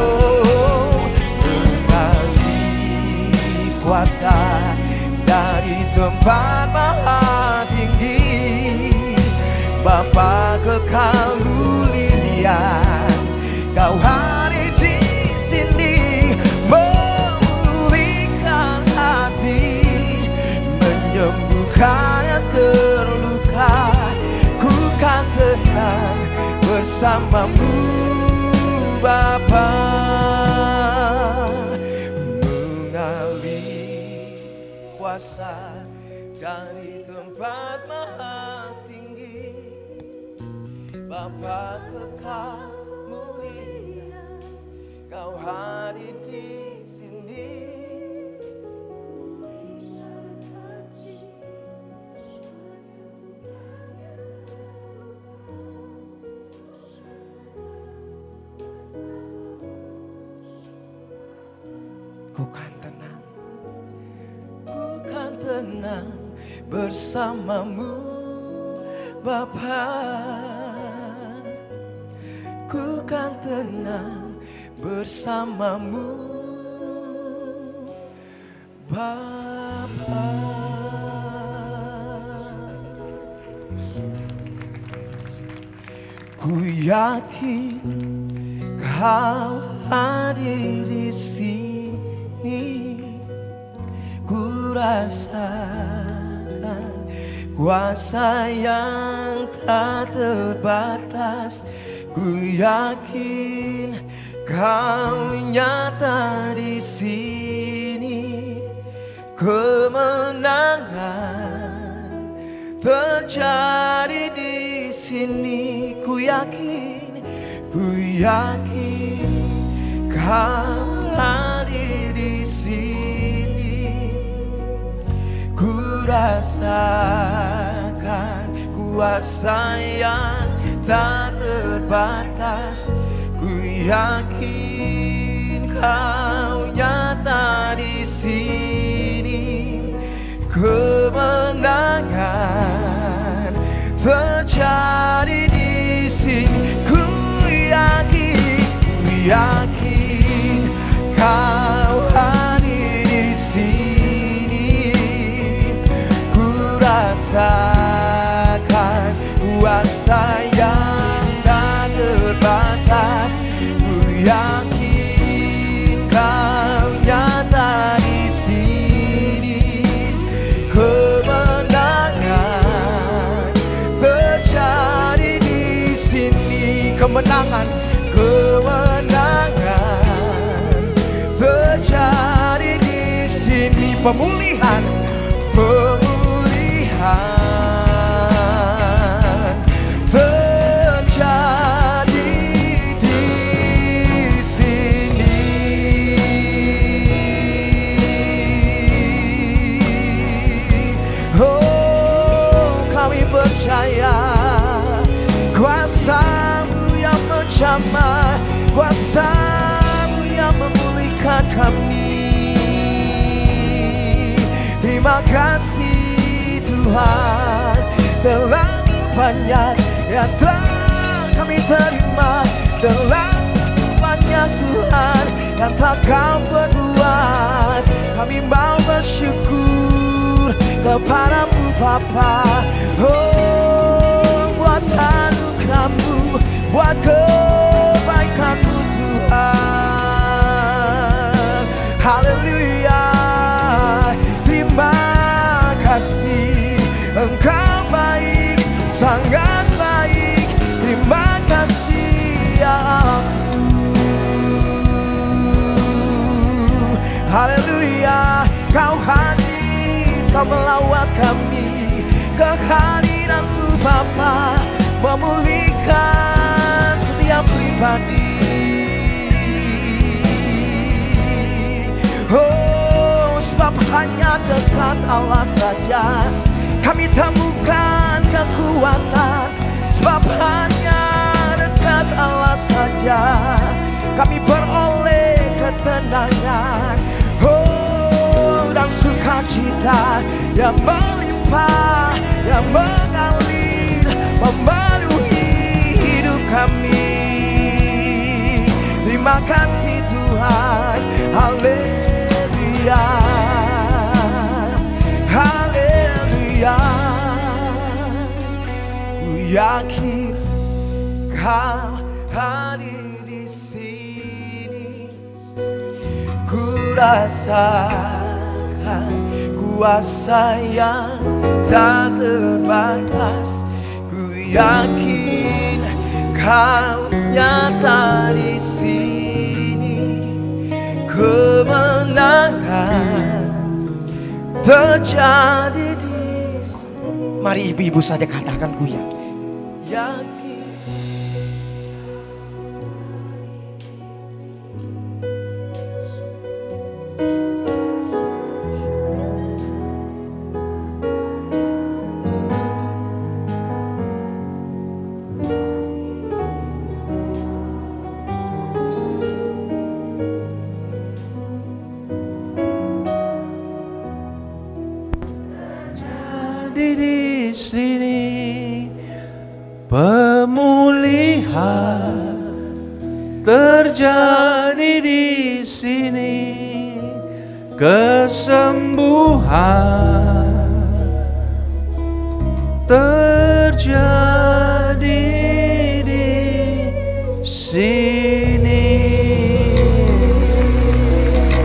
Oh, mengalir kuasa dari tempat maha tinggi, Bapa kekal mulia, Kau hadir di sini, memulihkan hati, menyembuhkan bukan yang terluka. Ku kan tenang bersamamu Bapa. Mengalir kuasa dari tempat maha tinggi, Bapa kekal mulia, Kau hadir di sini. Ku kan tenang bersamamu Bapa. Ku kan tenang bersamamu Bapa. Ku yakin Kau hadir di sini. Ku rasakan kuasa yang tak terbatas. Ku yakin Kau nyata di sini. Kemenangan terjadi di sini. Ku yakin Kau hadir di sini. Ku rasakan kuasa yang tak terbatas. Ku yakin Kau nyata di sini. Kemenangan terjadi di sini. Ku yakin Kau hadir di sini. Ku rasakan kuasa yang tak terbatas. Ku yakin Kau nyata di sini. Kemenangan terjadi di sini. Kemenangan terjadi di sini. Pemulihan terjadi di sini. Oh, kami percaya kuasa-Mu yang menjamah, kuasa-Mu yang memulihkan kami. Terima kasih Tuhan, terlalu banyak yang telah kami terima. Terlalu banyak Tuhan yang telah Kau perbuat. Kami mau bersyukur kepadamu Bapa. Oh, buat anugerah-Mu, buat kebaikan-Mu Tuhan. Haleluya. Terima kasih, Engkau baik, sangat baik. Terima kasih ya Allahku. Haleluya. Kau hadir, Kau melawat kami. Kehadiran-Mu Bapa memulihkan setiap pribadi. Oh, sebab hanya dekat Allah saja kami temukan kekuatan. Sebab hanya dekat Allah saja kami beroleh ketenangan. Oh, dan sukacita yang melimpah, yang mengalir, memenuhi hidup kami. Terima kasih Tuhan. Haleluya. Haleluya. Ku yakin Kau hadir di sini. Ku rasakan kuasa yang tak terbatas. Ku yakin Kau nyata di sini. Kemenangan terjadi di sini. Mari ibu-ibu saja katakan ku yakin. Yakin. Di sini pemulihan terjadi di sini, kesembuhan terjadi di sini.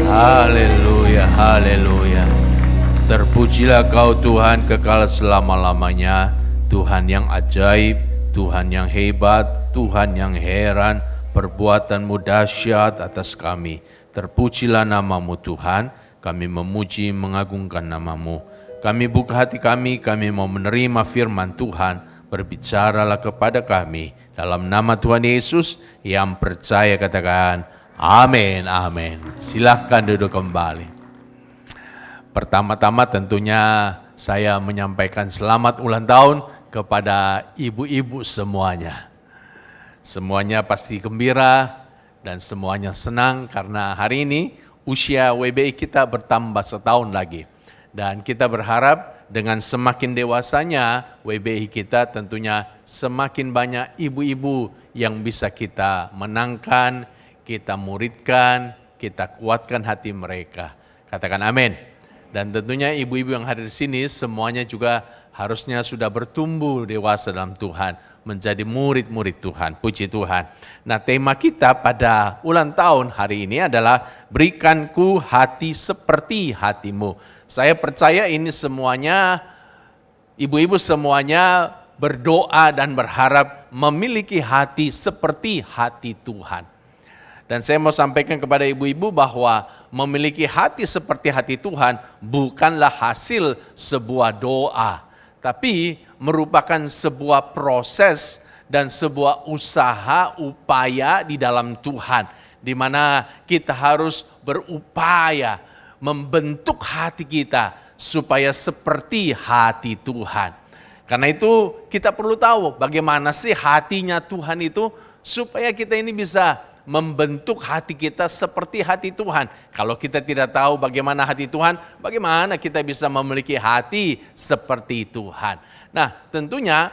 Haleluya, haleluya. Terpujilah Kau Tuhan kekal selama-lamanya, Tuhan yang ajaib, Tuhan yang hebat, Tuhan yang heran, perbuatan-Mu dahsyat atas kami. Terpujilah nama-Mu Tuhan, kami memuji mengagungkan nama-Mu. Kami buka hati kami mau menerima firman Tuhan, berbicaralah kepada kami. Dalam nama Tuhan Yesus, yang percaya katakan, amin, amin. Silahkan duduk kembali. Pertama-tama tentunya saya menyampaikan selamat ulang tahun kepada ibu-ibu semuanya. Semuanya pasti gembira dan semuanya senang karena hari ini usia WBI kita bertambah setahun lagi. Dan kita berharap dengan semakin dewasanya WBI kita tentunya semakin banyak ibu-ibu yang bisa kita menangkan, kita muridkan, kita kuatkan hati mereka. Katakan amin. Dan tentunya ibu-ibu yang hadir di sini semuanya juga harusnya sudah bertumbuh dewasa dalam Tuhan, menjadi murid-murid Tuhan. Puji Tuhan. Nah, tema kita pada ulang tahun hari ini adalah berikanku hati seperti hatimu. Saya percaya ini semuanya, ibu-ibu semuanya berdoa dan berharap memiliki hati seperti hati Tuhan. Dan saya mau sampaikan kepada ibu-ibu bahwa memiliki hati seperti hati Tuhan bukanlah hasil sebuah doa, tapi merupakan sebuah proses dan sebuah usaha upaya di dalam Tuhan, di mana kita harus berupaya membentuk hati kita supaya seperti hati Tuhan. Karena itu kita perlu tahu bagaimana sih hatinya Tuhan itu supaya kita ini bisa membentuk hati kita seperti hati Tuhan. Kalau kita tidak tahu bagaimana hati Tuhan, bagaimana kita bisa memiliki hati seperti Tuhan? Nah, tentunya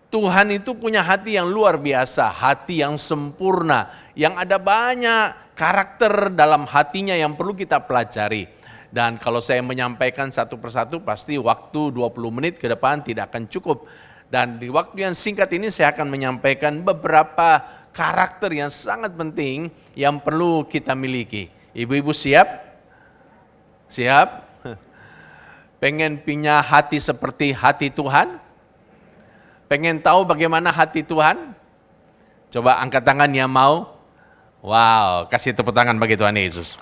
Tuhan itu punya hati yang luar biasa, hati yang sempurna, yang ada banyak karakter dalam hatinya yang perlu kita pelajari. Dan kalau saya menyampaikan satu persatu, pasti waktu 20 menit ke depan tidak akan cukup. Dan di waktu yang singkat ini saya akan menyampaikan beberapa karakter yang sangat penting yang perlu kita miliki. Ibu-ibu siap? Siap? Pengen punya hati seperti hati Tuhan? Pengen tahu bagaimana hati Tuhan? Coba angkat tangan yang mau. Wow, kasih tepuk tangan bagi Tuhan Yesus.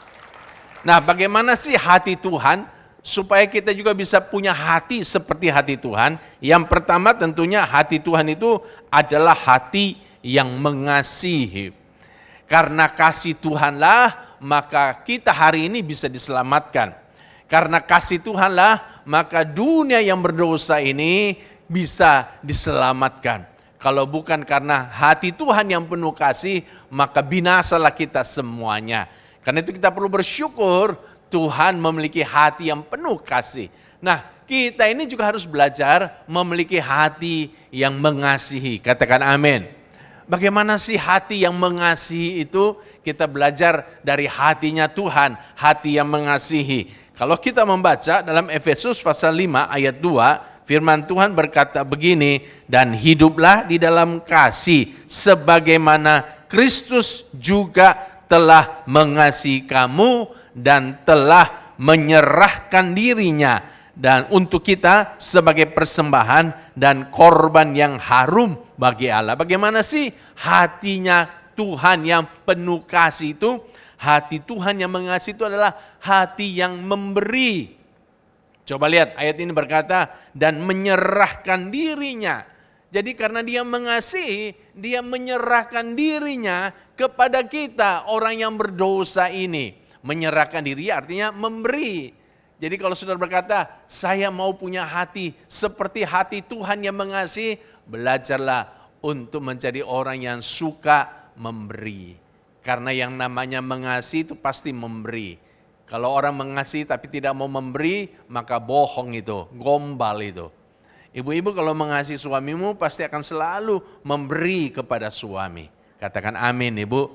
Nah, bagaimana sih hati Tuhan supaya kita juga bisa punya hati seperti hati Tuhan? Yang pertama tentunya hati Tuhan itu adalah hati yang mengasihi. Karena kasih Tuhanlah maka kita hari ini bisa diselamatkan. Karena kasih Tuhanlah maka dunia yang berdosa ini bisa diselamatkan. Kalau bukan karena hati Tuhan yang penuh kasih, maka binasalah kita semuanya. Karena itu kita perlu bersyukur Tuhan memiliki hati yang penuh kasih. Nah, kita ini juga harus belajar memiliki hati yang mengasihi. Katakan amin. Bagaimana sih hati yang mengasihi itu? Kita belajar dari hatinya Tuhan, hati yang mengasihi. Kalau kita membaca dalam Efesus pasal 5 ayat 2, firman Tuhan berkata begini, dan hiduplah di dalam kasih sebagaimana Kristus juga telah mengasihi kamu dan telah menyerahkan dirinya dan untuk kita sebagai persembahan dan korban yang harum bagi Allah. Bagaimana sih hatinya Tuhan yang penuh kasih itu? Hati Tuhan yang mengasihi itu adalah hati yang memberi. Coba lihat ayat ini berkata, dan menyerahkan dirinya. Jadi karena dia mengasihi, dia menyerahkan dirinya kepada kita, orang yang berdosa ini. Menyerahkan diri artinya memberi. Jadi kalau saudara berkata, saya mau punya hati seperti hati Tuhan yang mengasihi, belajarlah untuk menjadi orang yang suka memberi. Karena yang namanya mengasihi itu pasti memberi. Kalau orang mengasihi tapi tidak mau memberi, maka bohong itu, gombal itu. Ibu-ibu kalau mengasihi suamimu pasti akan selalu memberi kepada suami. Katakan amin ibu.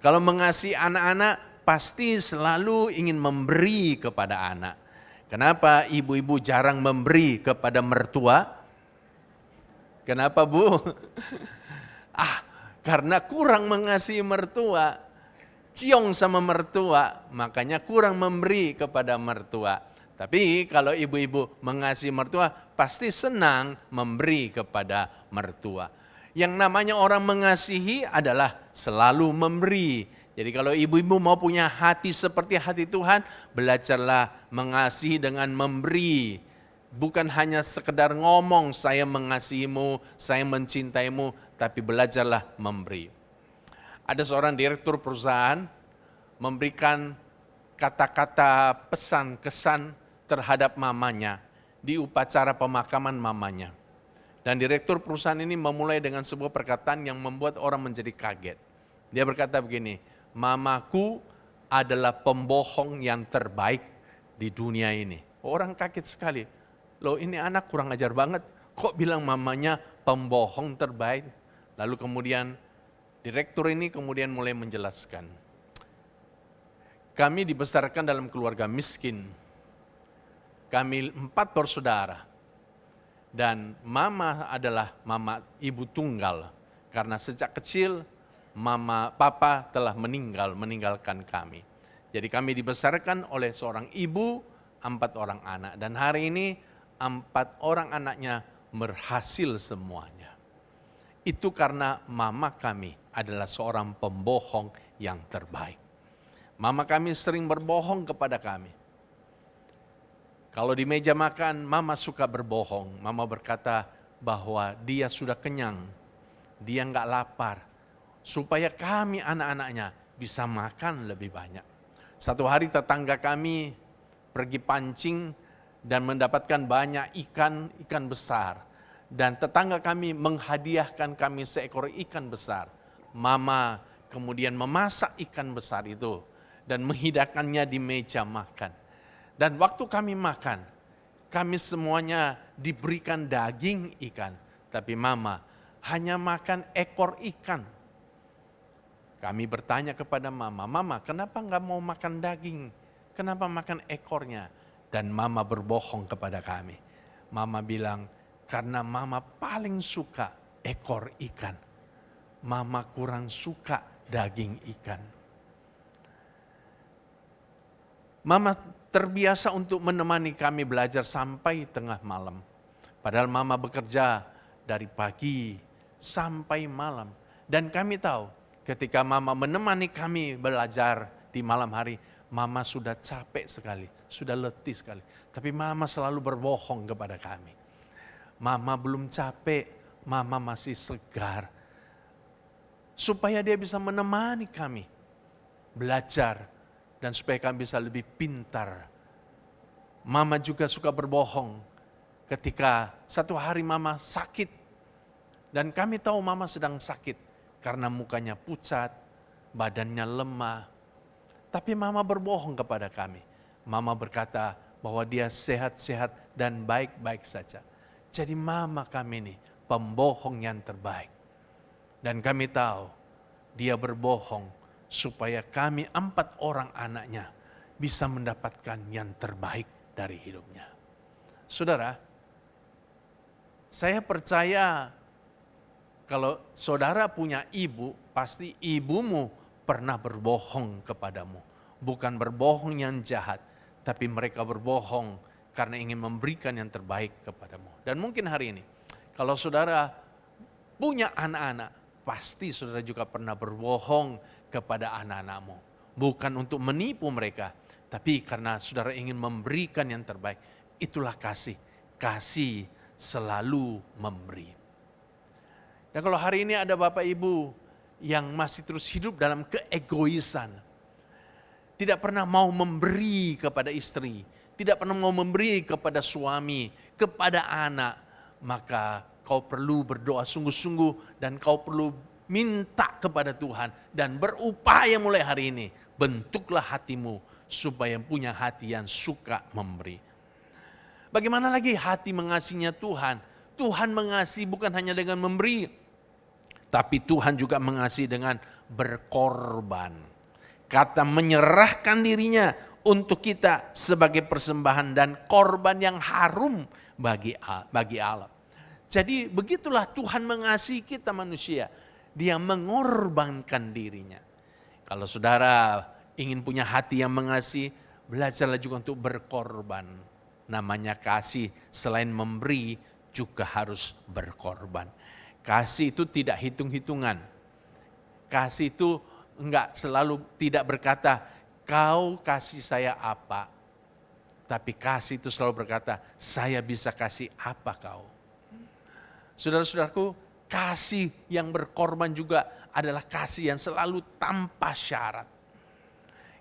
Kalau mengasihi anak-anak pasti selalu ingin memberi kepada anak. Kenapa ibu-ibu jarang memberi kepada mertua? Kenapa bu? Karena kurang mengasihi mertua, ciong sama mertua, makanya kurang memberi kepada mertua. Tapi kalau ibu-ibu mengasihi mertua, pasti senang memberi kepada mertua. Yang namanya orang mengasihi adalah selalu memberi. Jadi kalau ibu-ibu mau punya hati seperti hati Tuhan, belajarlah mengasihi dengan memberi. Bukan hanya sekedar ngomong saya mengasihimu, saya mencintaimu, tapi belajarlah memberi. Ada seorang direktur perusahaan memberikan kata-kata pesan kesan terhadap mamanya di upacara pemakaman mamanya. Dan direktur perusahaan ini memulai dengan sebuah perkataan yang membuat orang menjadi kaget. Dia berkata begini, mamaku adalah pembohong yang terbaik di dunia ini. Orang kaget sekali. Loh ini anak kurang ajar banget, kok bilang mamanya pembohong terbaik? Lalu kemudian direktur ini kemudian mulai menjelaskan. Kami dibesarkan dalam keluarga miskin. Kami 4 bersaudara. Dan mama adalah mama ibu tunggal. Karena sejak kecil papa telah meninggalkan kami. Jadi kami dibesarkan oleh seorang ibu, 4 orang anak. Dan hari ini 4 orang anaknya berhasil semuanya. Itu karena mama kami adalah seorang pembohong yang terbaik. Mama kami sering berbohong kepada kami. Kalau di meja makan, mama suka berbohong. Mama berkata bahwa dia sudah kenyang, dia enggak lapar. Supaya kami anak-anaknya bisa makan lebih banyak. Satu hari tetangga kami pergi pancing dan mendapatkan banyak ikan besar. Dan tetangga kami menghadiahkan kami seekor ikan besar. Mama kemudian memasak ikan besar itu dan menghidangkannya di meja makan. Dan waktu kami makan, kami semuanya diberikan daging ikan. Tapi mama hanya makan ekor ikan. Kami bertanya kepada mama, mama kenapa enggak mau makan daging? Kenapa makan ekornya? Dan mama berbohong kepada kami. Mama bilang, karena mama paling suka ekor ikan. Mama kurang suka daging ikan. Mama terbiasa untuk menemani kami belajar sampai tengah malam. Padahal mama bekerja dari pagi sampai malam. Dan kami tahu ketika mama menemani kami belajar di malam hari, mama sudah capek sekali, sudah letih sekali. Tapi mama selalu berbohong kepada kami. Mama belum capek, mama masih segar. Supaya dia bisa menemani kami belajar dan supaya kami bisa lebih pintar. Mama juga suka berbohong ketika satu hari mama sakit. Dan kami tahu mama sedang sakit karena mukanya pucat, badannya lemah. Tapi mama berbohong kepada kami. Mama berkata bahwa dia sehat-sehat dan baik-baik saja. Jadi mama kami ini pembohong yang terbaik. Dan kami tahu dia berbohong supaya kami 4 orang anaknya bisa mendapatkan yang terbaik dari hidupnya. Saudara, saya percaya kalau saudara punya ibu, pasti ibumu pernah berbohong kepadamu. Bukan berbohong yang jahat, tapi mereka berbohong karena ingin memberikan yang terbaik kepadamu. Dan mungkin hari ini, kalau saudara punya anak-anak, pasti saudara juga pernah berbohong kepada anak-anakmu. Bukan untuk menipu mereka, tapi karena saudara ingin memberikan yang terbaik. Itulah kasih. Kasih selalu memberi. Dan kalau hari ini ada Bapak Ibu yang masih terus hidup dalam keegoisan, tidak pernah mau memberi kepada istri, tidak pernah mau memberi kepada suami, kepada anak, maka kau perlu berdoa sungguh-sungguh dan kau perlu minta kepada Tuhan dan berupaya mulai hari ini, bentuklah hatimu supaya punya hati yang suka memberi. Bagaimana lagi hati mengasihinya Tuhan? Tuhan mengasihi bukan hanya dengan memberi, tapi Tuhan juga mengasihi dengan berkorban. Kata menyerahkan dirinya untuk kita sebagai persembahan dan korban yang harum bagi Allah. Jadi begitulah Tuhan mengasihi kita manusia. Dia mengorbankan dirinya. Kalau saudara ingin punya hati yang mengasihi, belajarlah juga untuk berkorban. Namanya kasih, selain memberi juga harus berkorban. Kasih itu tidak hitung-hitungan. Kasih itu enggak selalu tidak berkata, kau kasih saya apa. Tapi kasih itu selalu berkata, saya bisa kasih apa kau. Saudara-saudaraku, kasih yang berkorban juga adalah kasih yang selalu tanpa syarat.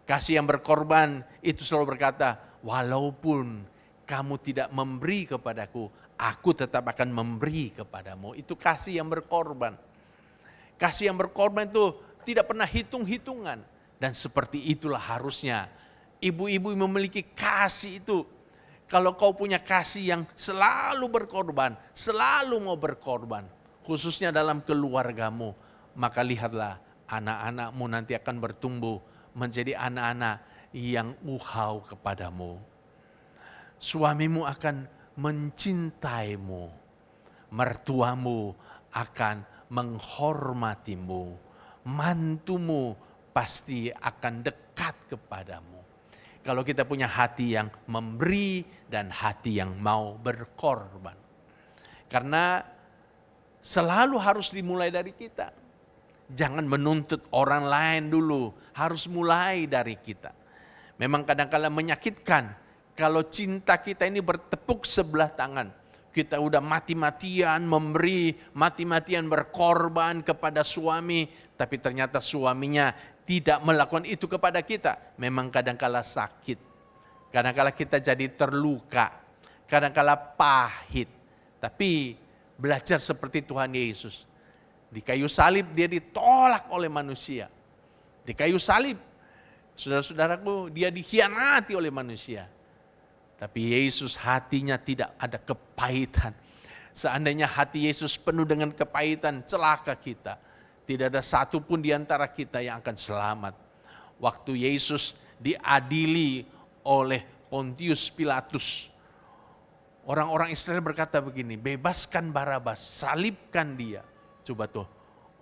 Kasih yang berkorban itu selalu berkata, walaupun kamu tidak memberi kepadaku, aku tetap akan memberi kepadamu. Itu kasih yang berkorban. Kasih yang berkorban itu tidak pernah hitung-hitungan. Dan seperti itulah harusnya ibu-ibu memiliki kasih itu. Kalau kau punya kasih yang selalu berkorban, selalu mau berkorban, khususnya dalam keluargamu, maka lihatlah anak-anakmu nanti akan bertumbuh menjadi anak-anak yang uhau kepadamu. Suamimu akan mencintaimu, mertuamu akan menghormatimu, mantumu pasti akan dekat kepadamu. Kalau kita punya hati yang memberi dan hati yang mau berkorban. Karena selalu harus dimulai dari kita. Jangan menuntut orang lain dulu, harus mulai dari kita. Memang kadang-kadang menyakitkan kalau cinta kita ini bertepuk sebelah tangan. Kita udah mati-matian memberi, mati-matian berkorban kepada suami, tapi ternyata suaminya tidak melakukan itu kepada kita. Memang kadang-kala sakit, kadang-kala kita jadi terluka, kadang-kala pahit. Tapi belajar seperti Tuhan Yesus. Di kayu salib dia ditolak oleh manusia. Di kayu salib, saudara-saudaraku, dia dikhianati oleh manusia. Tapi Yesus hatinya tidak ada kepahitan. Seandainya hati Yesus penuh dengan kepahitan, celaka kita. Tidak ada satu pun di antara kita yang akan selamat. Waktu Yesus diadili oleh Pontius Pilatus, orang-orang Israel berkata begini, bebaskan Barabas, salibkan dia. Coba tuh,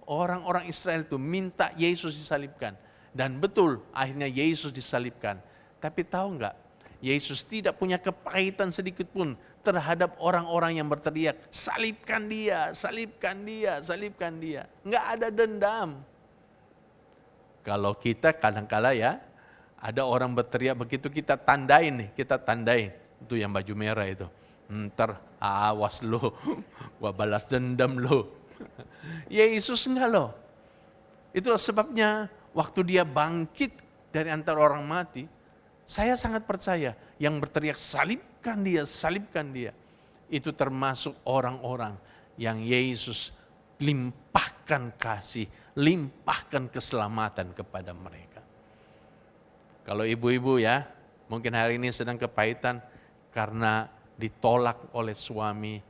orang-orang Israel tuh minta Yesus disalibkan. Dan betul, akhirnya Yesus disalibkan. Tapi tahu enggak, Yesus tidak punya kepahitan sedikit pun terhadap orang-orang yang berteriak, salibkan dia, salibkan dia, salibkan dia. Enggak ada dendam. Kalau kita kadang-kala ya, ada orang berteriak begitu kita tandain nih, kita tandain. Itu yang baju merah itu. Ntar awas lo, gua balas dendam lo. Yesus enggak loh. Itulah sebabnya waktu dia bangkit dari antara orang mati, saya sangat percaya yang berteriak salibkan dia, itu termasuk orang-orang yang Yesus limpahkan kasih, limpahkan keselamatan kepada mereka. Kalau ibu-ibu ya, mungkin hari ini sedang kepahitan karena ditolak oleh suami,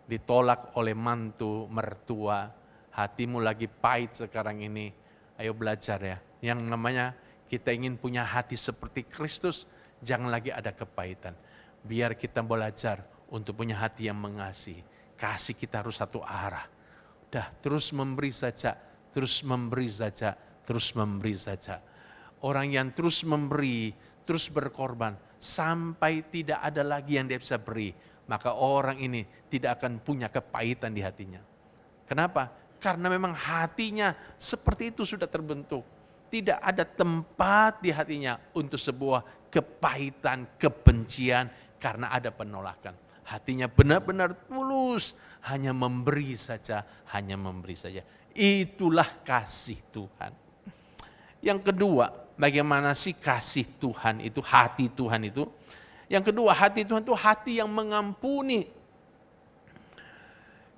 ditolak oleh mantu, mertua, hatimu lagi pahit sekarang ini, ayo belajar ya, yang namanya kita ingin punya hati seperti Kristus, jangan lagi ada kepahitan. Biar kita belajar untuk punya hati yang mengasihi. Kasih kita harus satu arah. Udah terus memberi saja, terus memberi saja, terus memberi saja. Orang yang terus memberi, terus berkorban, sampai tidak ada lagi yang dia bisa beri, maka orang ini tidak akan punya kepahitan di hatinya. Kenapa? Karena memang hatinya seperti itu sudah terbentuk. Tidak ada tempat di hatinya untuk sebuah kepahitan, kebencian karena ada penolakan. Hatinya benar-benar tulus, hanya memberi saja, hanya memberi saja. Itulah kasih Tuhan. Yang kedua, bagaimana sih kasih Tuhan itu, hati Tuhan itu? Yang kedua, hati Tuhan itu hati yang mengampuni.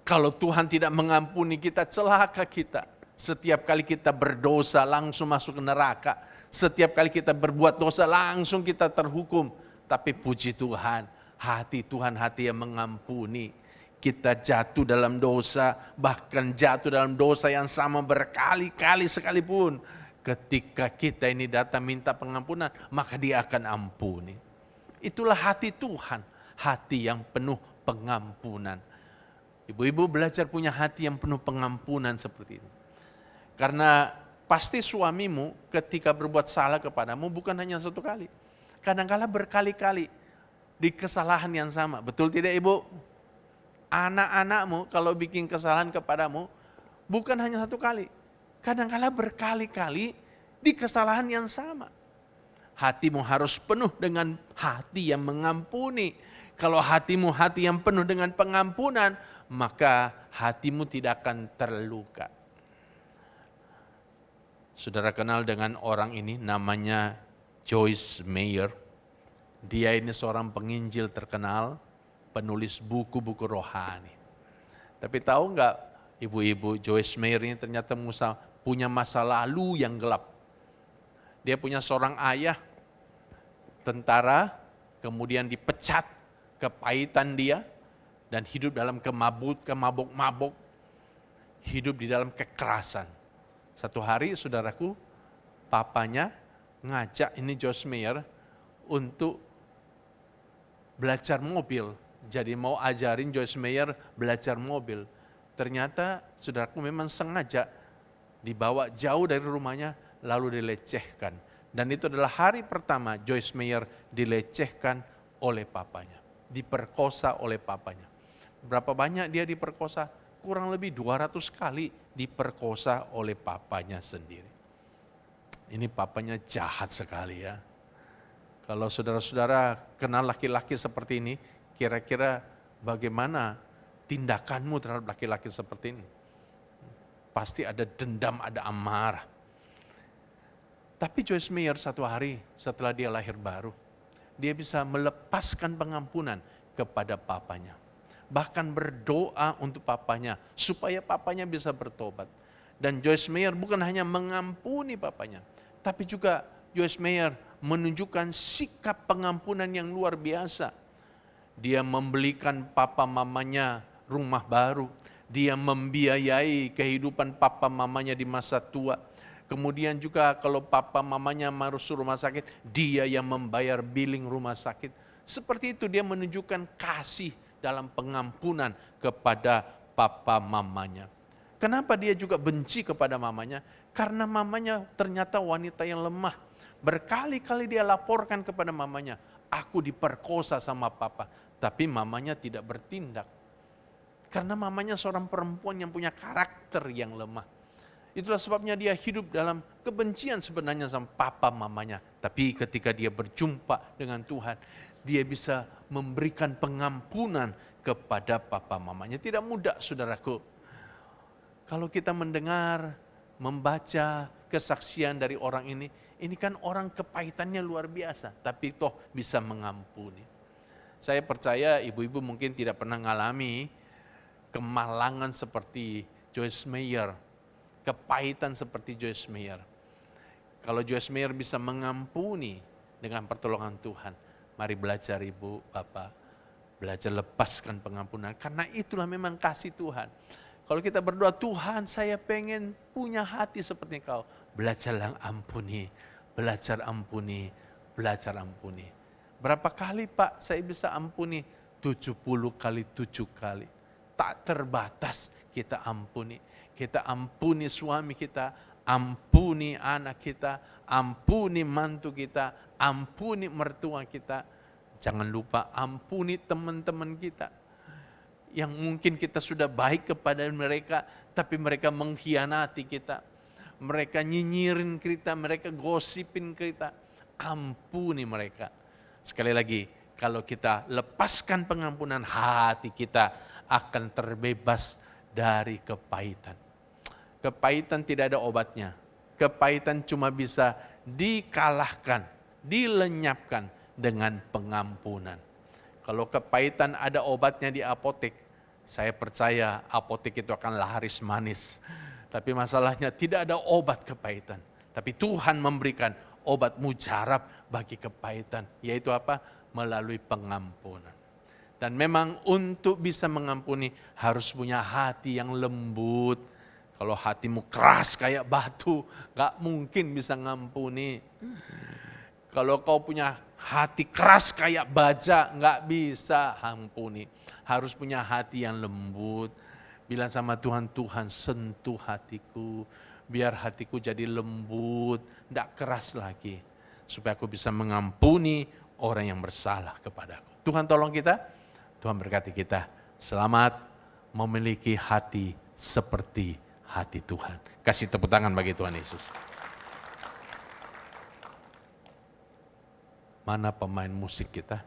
Kalau Tuhan tidak mengampuni kita, celaka kita. Setiap kali kita berdosa langsung masuk ke neraka. Setiap kali kita berbuat dosa langsung kita terhukum. Tapi puji Tuhan, hati Tuhan hati yang mengampuni. Kita jatuh dalam dosa, bahkan jatuh dalam dosa yang sama berkali-kali sekalipun. Ketika kita ini datang minta pengampunan, maka Dia akan ampuni. Itulah hati Tuhan, hati yang penuh pengampunan. Ibu-ibu belajar punya hati yang penuh pengampunan seperti itu. Karena pasti suamimu ketika berbuat salah kepadamu bukan hanya satu kali. Kadang-kala berkali-kali di kesalahan yang sama. Betul tidak ibu? Anak-anakmu kalau bikin kesalahan kepadamu bukan hanya satu kali. Kadang-kala berkali-kali di kesalahan yang sama. Hatimu harus penuh dengan hati yang mengampuni. Kalau hatimu hati yang penuh dengan pengampunan, maka hatimu tidak akan terluka. Saudara kenal dengan orang ini, namanya Joyce Meyer. Dia ini seorang penginjil terkenal, penulis buku-buku rohani. Tapi tahu nggak ibu-ibu, Joyce Meyer ini ternyata punya masa lalu yang gelap. Dia punya seorang ayah, tentara, kemudian dipecat, kepahitan dia, dan hidup dalam kemabuk-mabuk, hidup di dalam kekerasan. Satu hari saudaraku, papanya ngajak ini Joyce Meyer untuk belajar mobil. Jadi mau ajarin Joyce Meyer belajar mobil. Ternyata saudaraku memang sengaja dibawa jauh dari rumahnya lalu dilecehkan. Dan itu adalah hari pertama Joyce Meyer dilecehkan oleh papanya. Diperkosa oleh papanya. Berapa banyak dia diperkosa? Kurang lebih 200 kali diperkosa oleh papanya sendiri. Ini papanya jahat sekali ya. Kalau saudara-saudara kenal laki-laki seperti ini, kira-kira bagaimana tindakanmu terhadap laki-laki seperti ini? Pasti ada dendam, ada amarah. Tapi Joyce Meyer satu hari setelah dia lahir baru, dia bisa melepaskan pengampunan kepada papanya. Bahkan berdoa untuk papanya, supaya papanya bisa bertobat. Dan Joyce Meyer bukan hanya mengampuni papanya, tapi juga Joyce Meyer menunjukkan sikap pengampunan yang luar biasa. Dia membelikan papa mamanya rumah baru, dia membiayai kehidupan papa mamanya di masa tua. Kemudian juga kalau papa mamanya masuk rumah sakit, dia yang membayar billing rumah sakit. Seperti itu dia menunjukkan kasih dalam pengampunan kepada papa mamanya. Kenapa dia juga benci kepada mamanya? Karena mamanya ternyata wanita yang lemah. Berkali-kali dia laporkan kepada mamanya, aku diperkosa sama papa. Tapi mamanya tidak bertindak. Karena mamanya seorang perempuan yang punya karakter yang lemah. Itulah sebabnya dia hidup dalam kebencian sebenarnya sama papa mamanya. Tapi ketika dia berjumpa dengan Tuhan, dia bisa memberikan pengampunan kepada papa mamanya. Tidak mudah saudaraku. Kalau kita mendengar, membaca kesaksian dari orang ini kan orang kepahitannya luar biasa. Tapi toh bisa mengampuni. Saya percaya ibu-ibu mungkin tidak pernah mengalami kemalangan seperti Joyce Meyer. Kepahitan seperti Joyce Meyer. Kalau Joyce Meyer bisa mengampuni dengan pertolongan Tuhan, mari belajar ibu, bapak, belajar lepaskan pengampunan. Karena itulah memang kasih Tuhan. Kalau kita berdoa, Tuhan saya pengen punya hati seperti Kau. Belajarlah ampuni, belajar ampuni, belajar ampuni. Berapa kali Pak saya bisa ampuni? 70 kali 7 kali. Tak terbatas kita ampuni. Kita ampuni suami kita, ampuni anak kita, ampuni mantu kita, ampuni mertua kita. Jangan lupa ampuni teman-teman kita yang mungkin kita sudah baik kepada mereka, tapi mereka mengkhianati kita. Mereka nyinyirin kita, mereka gosipin kita. Ampuni mereka. Sekali lagi, kalau kita lepaskan pengampunan, hati kita akan terbebas dari kepahitan. Kepahitan tidak ada obatnya. Kepahitan cuma bisa dikalahkan, dilenyapkan dengan pengampunan. Kalau kepahitan ada obatnya di apotek, saya percaya apotek itu akan laris manis. Tapi masalahnya tidak ada obat kepahitan. Tapi Tuhan memberikan obat mujarab bagi kepahitan. Yaitu apa? Melalui pengampunan. Dan memang untuk bisa mengampuni harus punya hati yang lembut. Kalau hatimu keras kayak batu, gak mungkin bisa ngampuni. Kalau kau punya hati keras kayak baja, gak bisa ampuni. Harus punya hati yang lembut. Bilang sama Tuhan, Tuhan sentuh hatiku. Biar hatiku jadi lembut, gak keras lagi. Supaya aku bisa mengampuni orang yang bersalah kepadaku. Tuhan tolong kita, Tuhan berkati kita. Selamat memiliki hati seperti hati Tuhan. Kasih tepuk tangan bagi Tuhan Yesus. Mana pemain musik kita?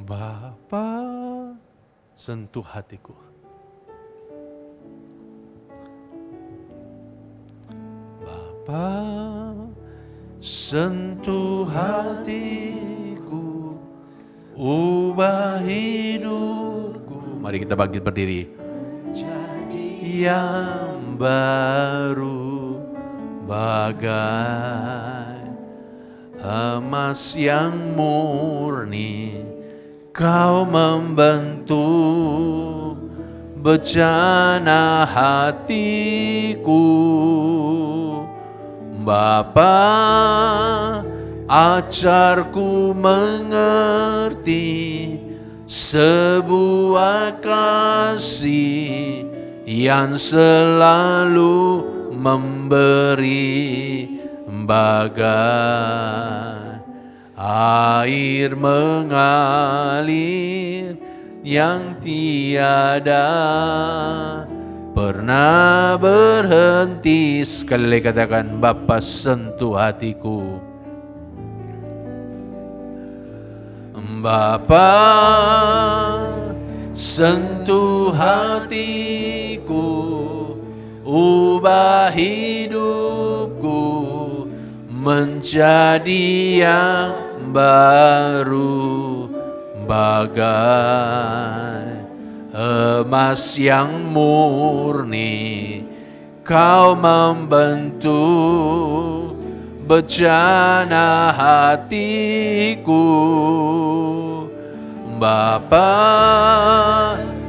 Bapa, sentuh hatiku. Bapa, sentuh hatiku, ubah hidupku. Mari kita bangkit berdiri. Jadi yang baru bagai emas yang murni. Kau membentuk bejana hatiku, Bapa, ajarku mengerti sebuah kasih yang selalu memberi bagai air mengalir yang tiada pernah berhenti. Sekali lagi katakan, Bapa sentuh hatiku. Bapa sentuh hatiku, ubah hidupku menjadi yang baru bagai emas yang murni. Kau membentuk bejana hatiku, Bapa,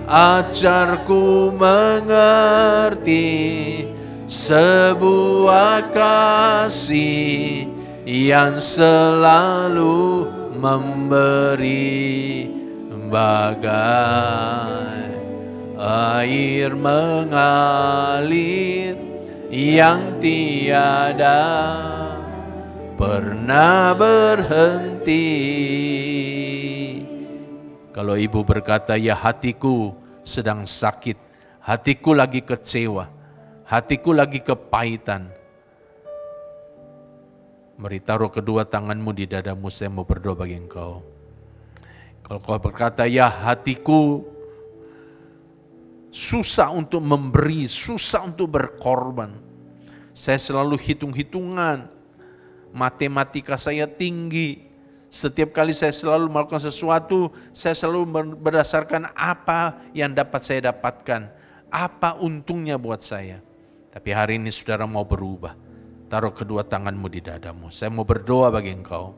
ajarku mengerti sebuah kasih yang selalu memberi bagai air mengalir yang tiada pernah berhenti. Kalau ibu berkata, ya hatiku sedang sakit, hatiku lagi kecewa, hatiku lagi kepahitan. Mari taruh kedua tanganmu di dadamu, saya mau berdoa bagi engkau. Kalau kau berkata, ya hatiku susah untuk memberi, susah untuk berkorban. Saya selalu hitung-hitungan, matematika saya tinggi. Setiap kali saya selalu melakukan sesuatu, saya selalu berdasarkan apa yang dapat saya dapatkan. Apa untungnya buat saya. Tapi hari ini saudara mau berubah. Taruh kedua tanganmu di dadamu. Saya mau berdoa bagi engkau.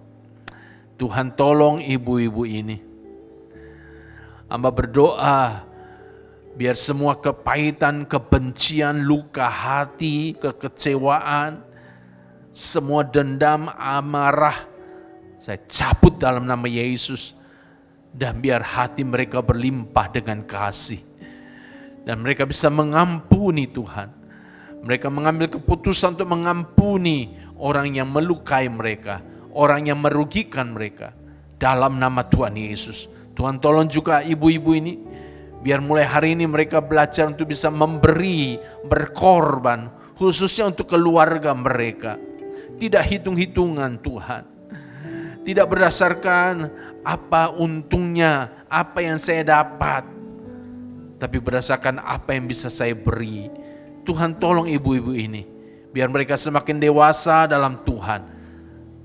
Tuhan tolong ibu-ibu ini. Hamba berdoa biar semua kepahitan, kebencian, luka hati, kekecewaan semua dendam, amarah, saya cabut dalam nama Yesus. Dan biar hati mereka berlimpah dengan kasih. Dan mereka bisa mengampuni Tuhan. Mereka mengambil keputusan untuk mengampuni orang yang melukai mereka, orang yang merugikan mereka. Dalam nama Tuhan Yesus. Tuhan tolong juga ibu-ibu ini, biar mulai hari ini mereka belajar untuk bisa memberi, berkorban, khususnya untuk keluarga mereka. Tidak hitung-hitungan Tuhan. Tidak berdasarkan apa untungnya, apa yang saya dapat, tapi berdasarkan apa yang bisa saya beri. Tuhan tolong ibu-ibu ini, biar mereka semakin dewasa dalam Tuhan.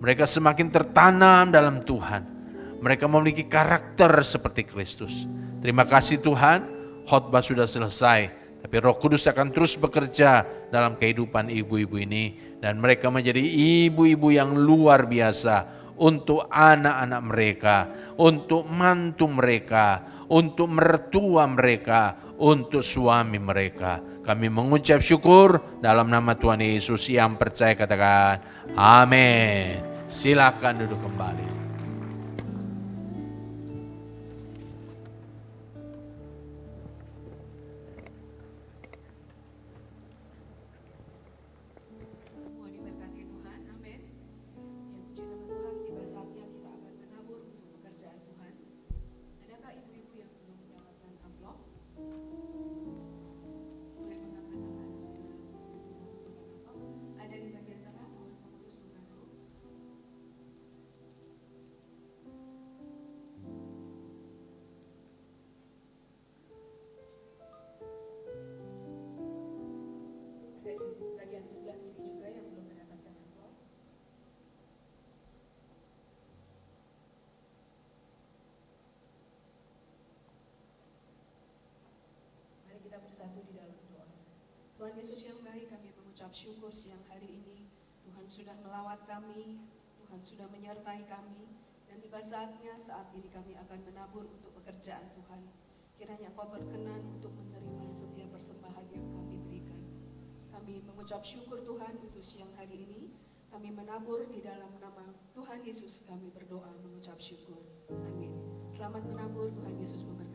Mereka semakin tertanam dalam Tuhan. Mereka memiliki karakter seperti Kristus. Terima kasih Tuhan, khotbah sudah selesai. Tapi Roh Kudus akan terus bekerja dalam kehidupan ibu-ibu ini. Dan mereka menjadi ibu-ibu yang luar biasa. Untuk anak-anak mereka, untuk mantu mereka, untuk mertua mereka, untuk suami mereka. Kami mengucap syukur dalam nama Tuhan Yesus. Yang percaya katakan amin. Silakan duduk kembali. Semua diberkati Tuhan, amin. Yang puji nama Tuhan, tiba saatnya kita akan menabur untuk pekerjaan Tuhan. Adakah ibu-ibu yang belum mendapatkan amplop? Boleh mengangkat tangan apabila ibu-ibu membutuhkan amplop. Ada di bagian tengah, mohon pengurus membantu. Ada di bagian sebelah kiri juga yang belum mendapatkan amplop. Mari kita bersatu di dalam doa. Tuhan Yesus yang baik, kami mengucap syukur siang hari ini. Tuhan sudah melawat kami, Tuhan sudah menyertai kami, dan tiba saatnya saat ini kami akan menabur untuk pekerjaan Tuhan. Kiranya Kau berkenan untuk menerima setiap persembahan yang kami berikan. Kami mengucap syukur Tuhan untuk siang hari ini. Kami menabur di dalam nama Tuhan Yesus, kami berdoa mengucap syukur. Amin. Selamat menabur, Tuhan Yesus memberkati.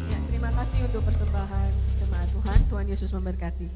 Ya, terima kasih untuk persembahan jemaat Tuhan. Tuhan Yesus memberkati.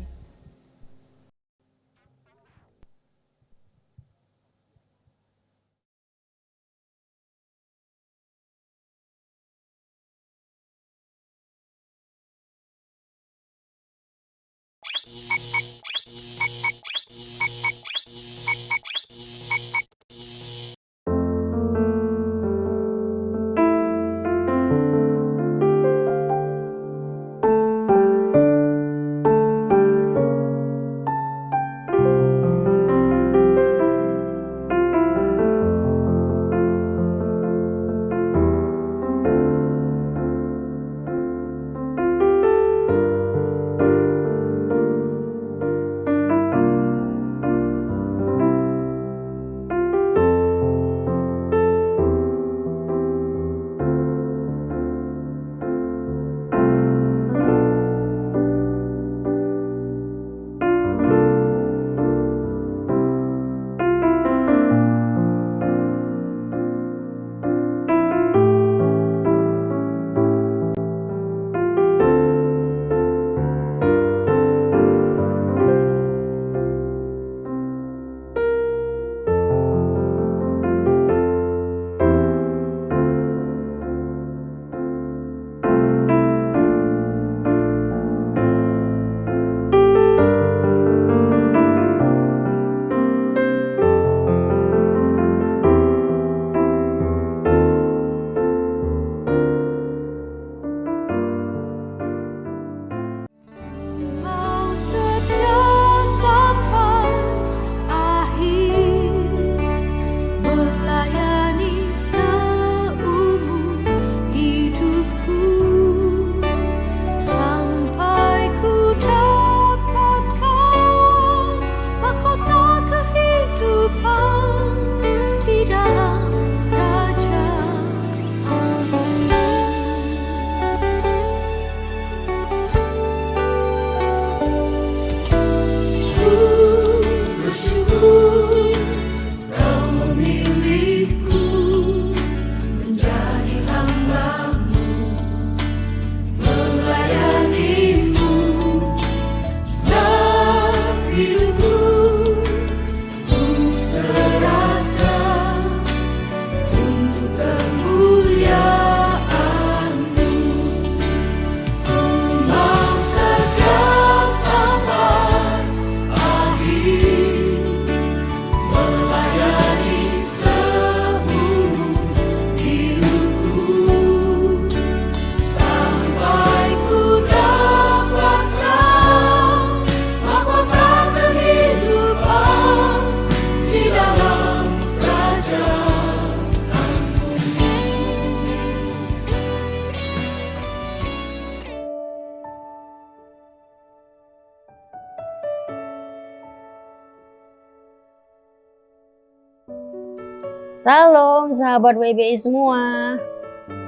Salam sahabat WBI semua.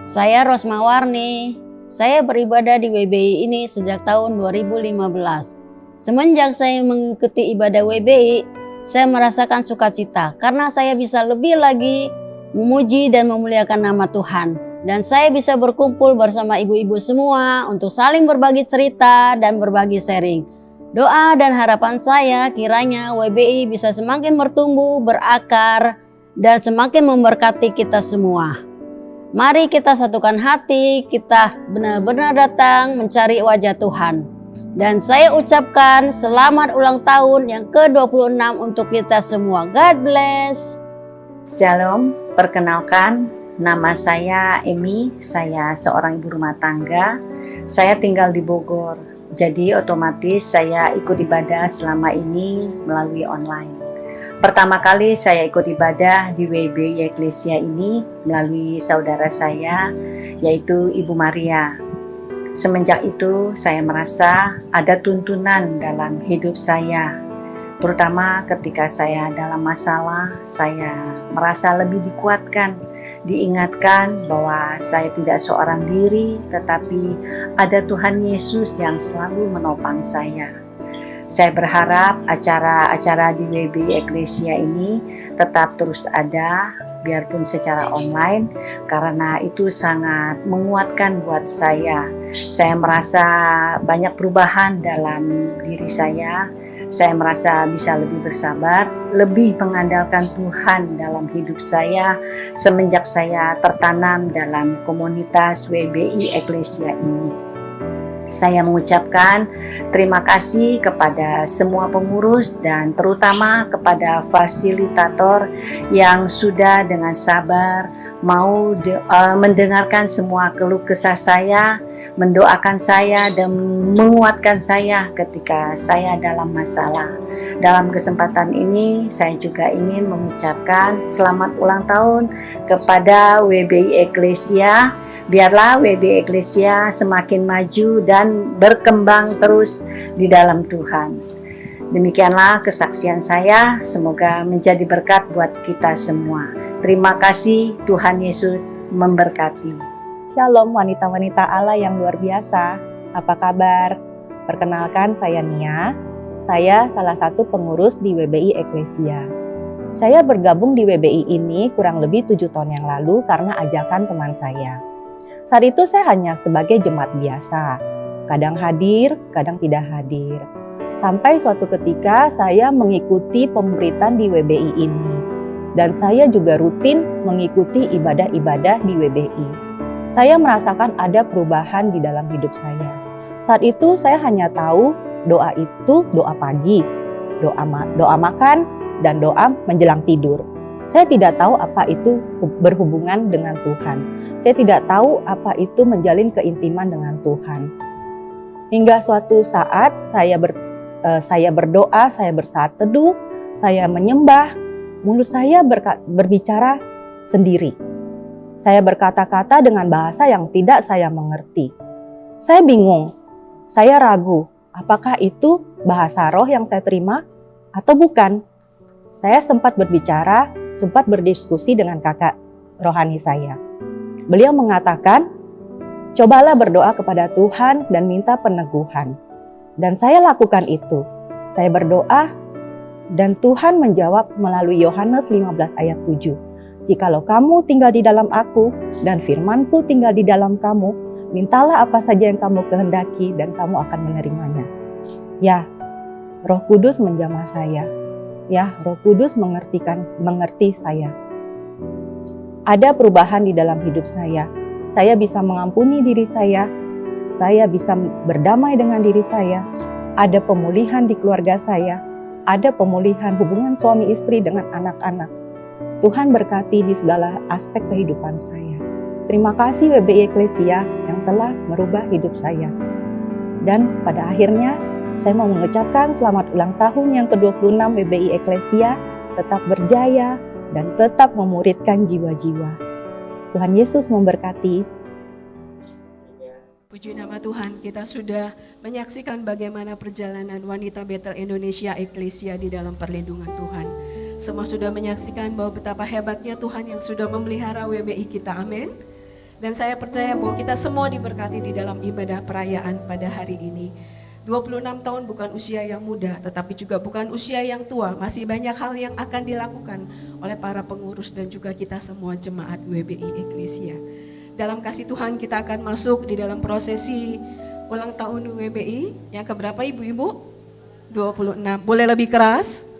Saya Rosma Warni. Saya beribadah di WBI ini sejak tahun 2015. Semenjak saya mengikuti ibadah WBI, saya merasakan sukacita karena saya bisa lebih lagi memuji dan memuliakan nama Tuhan. Dan saya bisa berkumpul bersama ibu-ibu semua untuk saling berbagi cerita dan berbagi sharing. Doa dan harapan saya kiranya WBI bisa semakin bertumbuh, berakar, dan semakin memberkati kita semua. Mari kita satukan hati, kita benar-benar datang mencari wajah Tuhan. Dan saya ucapkan selamat ulang tahun yang ke-26 untuk kita semua. God bless. Shalom, perkenalkan nama saya Emi, saya seorang ibu rumah tangga. Saya tinggal di Bogor, jadi otomatis saya ikut ibadah selama ini melalui online. Pertama kali saya ikut ibadah di WBI Eklesia ini melalui saudara saya, yaitu Ibu Maria. Semenjak itu saya merasa ada tuntunan dalam hidup saya, terutama ketika saya dalam masalah. Saya merasa lebih dikuatkan, diingatkan bahwa saya tidak seorang diri, tetapi ada Tuhan Yesus yang selalu menopang saya. Saya berharap acara-acara di WBI Eklesia ini tetap terus ada, biarpun secara online, karena itu sangat menguatkan buat saya. Saya merasa banyak perubahan dalam diri saya. Saya merasa bisa lebih bersabar, lebih mengandalkan Tuhan dalam hidup saya semenjak saya tertanam dalam komunitas WBI Eklesia ini. Saya mengucapkan terima kasih kepada semua pengurus dan terutama kepada fasilitator yang sudah dengan sabar mau mendengarkan semua keluh kesah saya, mendoakan saya dan menguatkan saya ketika saya dalam masalah. Dalam kesempatan ini saya juga ingin mengucapkan selamat ulang tahun kepada WBI Eklesia. Biarlah WBI Eklesia semakin maju dan berkembang terus di dalam Tuhan. Demikianlah kesaksian saya, semoga menjadi berkat buat kita semua. Terima kasih, Tuhan Yesus memberkati. Shalom wanita-wanita Allah yang luar biasa. Apa kabar? Perkenalkan saya Nia. Saya salah satu pengurus di WBI Eklesia. Saya bergabung di WBI ini kurang lebih 7 tahun yang lalu karena ajakan teman saya. Saat itu saya hanya sebagai jemaat biasa. Kadang hadir, kadang tidak hadir. Sampai suatu ketika saya mengikuti pemberitaan di WBI ini. Dan saya juga rutin mengikuti ibadah-ibadah di WBI. Saya merasakan ada perubahan di dalam hidup saya. Saat itu saya hanya tahu doa itu doa pagi, doa makan, dan doa menjelang tidur. Saya tidak tahu apa itu berhubungan dengan Tuhan. Saya tidak tahu apa itu menjalin keintiman dengan Tuhan. Hingga suatu saat saya berdoa, saya bersaat teduh, saya menyembah, mulut saya berbicara sendiri. Saya berkata-kata dengan bahasa yang tidak saya mengerti. Saya bingung, saya ragu, apakah itu bahasa roh yang saya terima atau bukan. Saya sempat berbicara, sempat berdiskusi dengan kakak rohani saya. Beliau mengatakan, cobalah berdoa kepada Tuhan dan minta peneguhan. Dan saya lakukan itu. Saya berdoa dan Tuhan menjawab melalui Yohanes 15 ayat 7. Jikalau kamu tinggal di dalam aku dan firmanku tinggal di dalam kamu, mintalah apa saja yang kamu kehendaki dan kamu akan menerimanya. Ya, Roh Kudus menjamah saya. Ya, Roh Kudus mengerti saya. Ada perubahan di dalam hidup saya. Saya bisa mengampuni diri saya bisa berdamai dengan diri saya. Ada pemulihan di keluarga saya. Ada pemulihan hubungan suami istri dengan anak-anak. Tuhan berkati di segala aspek kehidupan saya. Terima kasih WBI Eklesia yang telah merubah hidup saya. Dan pada akhirnya, saya mau mengucapkan selamat ulang tahun yang ke-26 WBI Eklesia, tetap berjaya dan tetap memuridkan jiwa-jiwa. Tuhan Yesus memberkati. Puji nama Tuhan, kita sudah menyaksikan bagaimana perjalanan wanita Betel Indonesia Eklesia di dalam perlindungan Tuhan. semua sudah menyaksikan bahwa betapa hebatnya Tuhan yang sudah memelihara WBI kita, amin. Dan saya percaya bahwa kita semua diberkati di dalam ibadah perayaan pada hari ini. 26 tahun bukan usia yang muda, tetapi juga bukan usia yang tua. Masih banyak hal yang akan dilakukan oleh para pengurus dan juga kita semua jemaat WBI Eklesia. Dalam kasih Tuhan kita akan masuk di dalam prosesi ulang tahun WBI yang keberapa ibu-ibu? 26. Boleh lebih keras?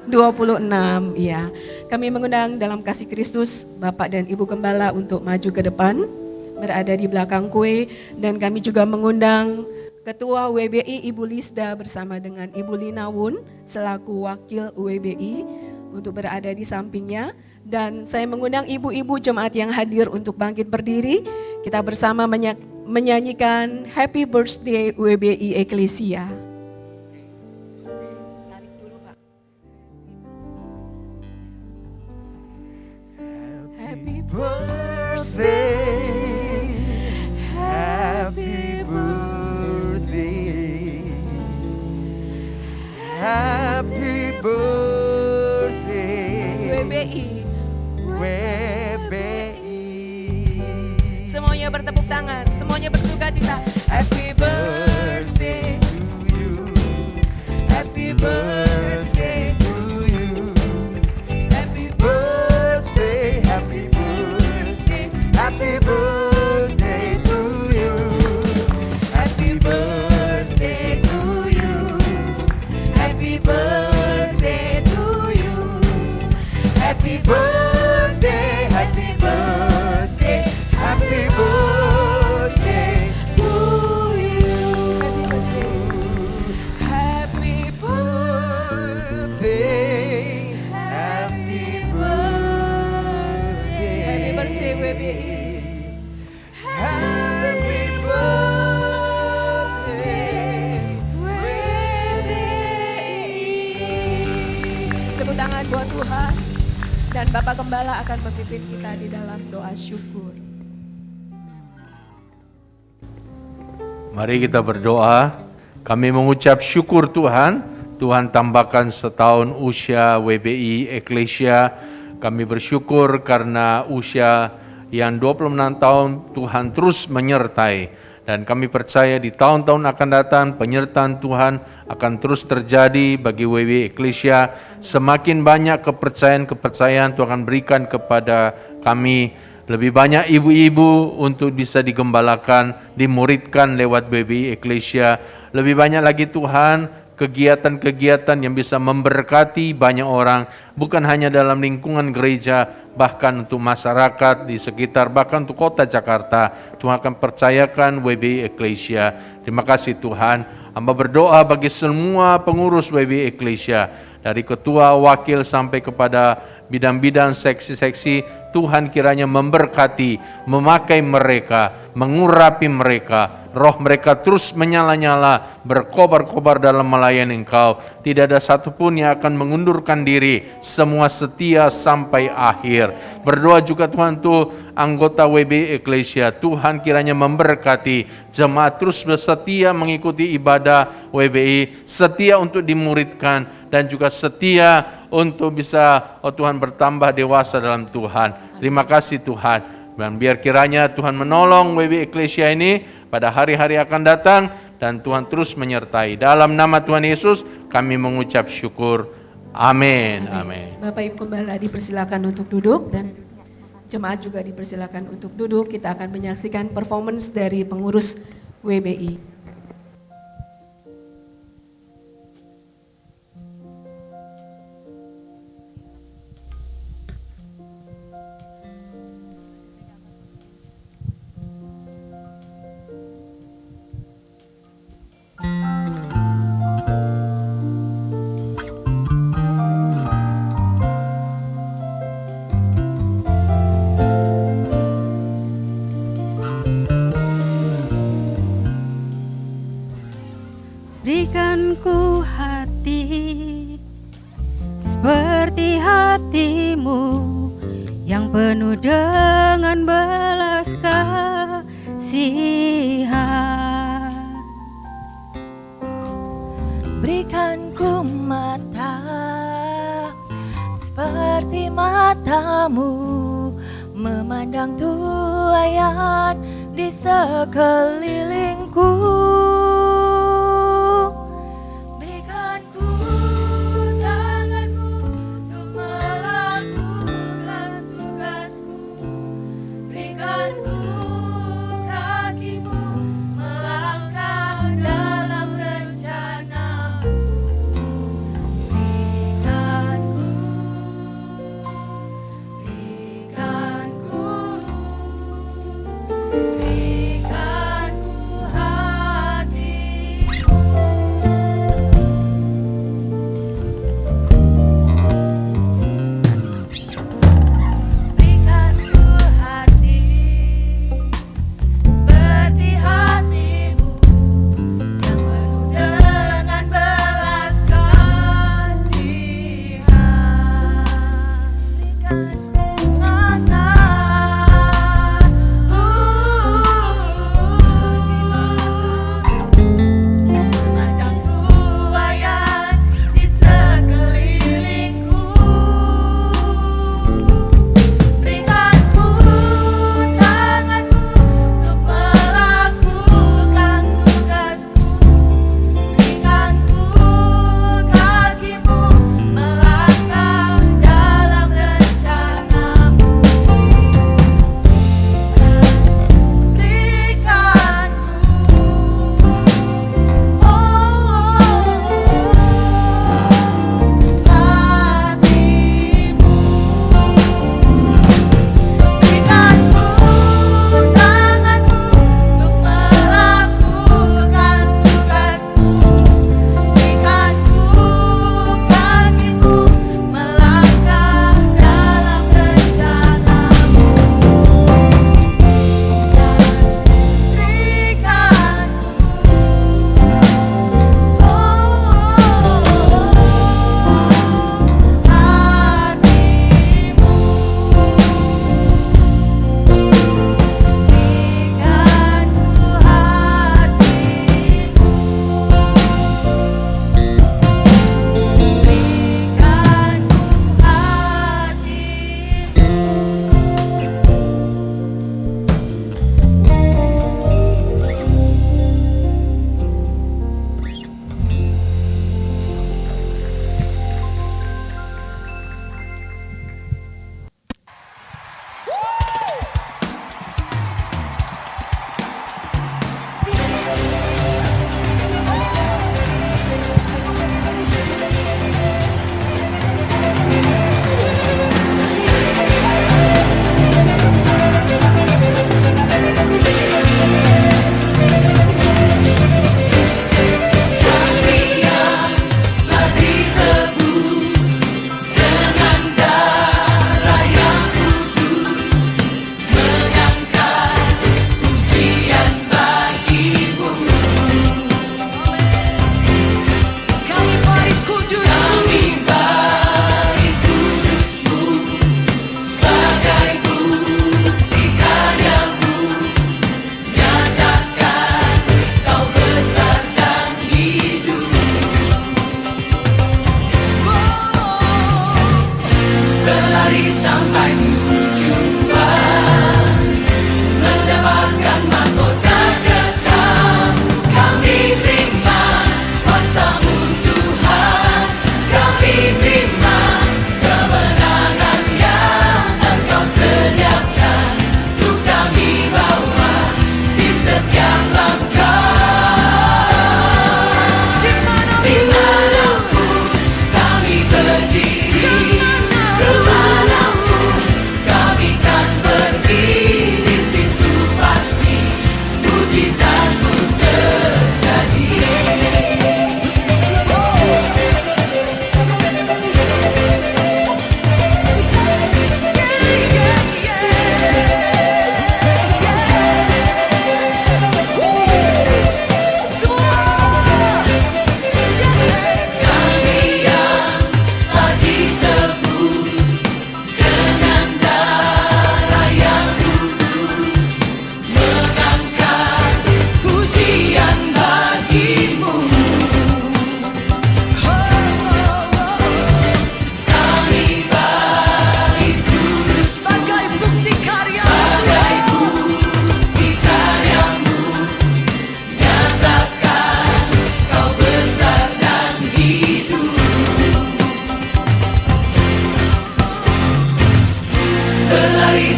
26, ya. Kami mengundang dalam kasih Kristus Bapak dan Ibu Gembala untuk maju ke depan, berada di belakang kue, dan kami juga mengundang Ketua WBI Ibu Lisda bersama dengan Ibu Linawun selaku wakil WBI untuk berada di sampingnya, dan saya mengundang ibu-ibu jemaat yang hadir untuk bangkit berdiri. Kita bersama menyanyikan Happy Birthday WBI Eklesia. Happy birthday, happy birthday, happy birthday, WBI. WBI. Semuanya bertepuk tangan, semuanya bersuka cita. Happy birthday to you, happy birthday to you, happy birthday, happy birthday, happy birthday to you, happy birthday to you, happy birthday to you, happy birthday, happy birthday, happy birthday to you, happy birthday, happy birthday, happy birthday WBI. happy birthday, Tepuk tangan buat Tuhan. Dan Bapak Gembala akan memimpin kita di dalam doa syukur. Mari kita berdoa. Kami mengucap syukur Tuhan. Tuhan tambahkan setahun usia WBI Eklesia. Kami bersyukur karena usia yang 26 tahun Tuhan terus menyertai. Dan kami percaya di tahun-tahun akan datang penyertaan Tuhan akan terus terjadi bagi WBI Eklesia. Semakin banyak kepercayaan Tuhan berikan kepada kami. Lebih banyak ibu-ibu untuk bisa digembalakan, dimuridkan lewat WBI Eklesia. Lebih banyak lagi Tuhan kegiatan-kegiatan yang bisa memberkati banyak orang, bukan hanya dalam lingkungan gereja, bahkan untuk masyarakat di sekitar, bahkan untuk kota Jakarta. Tuhan akan percayakan WBI Eklesia. Terima kasih Tuhan. Hamba berdoa bagi semua pengurus WBI Eklesia, dari ketua, wakil sampai kepada bidang-bidang seksi-seksi. Tuhan kiranya memberkati, memakai mereka, mengurapi mereka, roh mereka terus menyala-nyala, berkobar-kobar dalam melayani Engkau. Tidak ada satupun yang akan mengundurkan diri, semua setia sampai akhir. Berdoa juga Tuhan untuk anggota WBI Eklesia. Tuhan kiranya memberkati jemaat terus bersetia mengikuti ibadah WBI, setia untuk dimuridkan, dan juga setia untuk bisa Tuhan bertambah dewasa dalam Tuhan. Terima kasih Tuhan. Dan biar kiranya Tuhan menolong WBI Eklesia ini pada hari-hari akan datang, dan Tuhan terus menyertai. Dalam nama Tuhan Yesus kami mengucap syukur. Amin. Amin. Bapak Ibu Gembala dipersilakan untuk duduk, dan jemaat juga dipersilakan untuk duduk. Kita akan menyaksikan performance dari pengurus WBI. Berikan ku hati seperti hatimu yang penuh dengan belas kasihan. Berikan ku mata seperti matamu memandang tuaian di sekelilingku. Berikan ku tanganmu untuk melakukan tugasku. Berikan ku kakimu melangkah dalam rencanamu. Berikan ku hati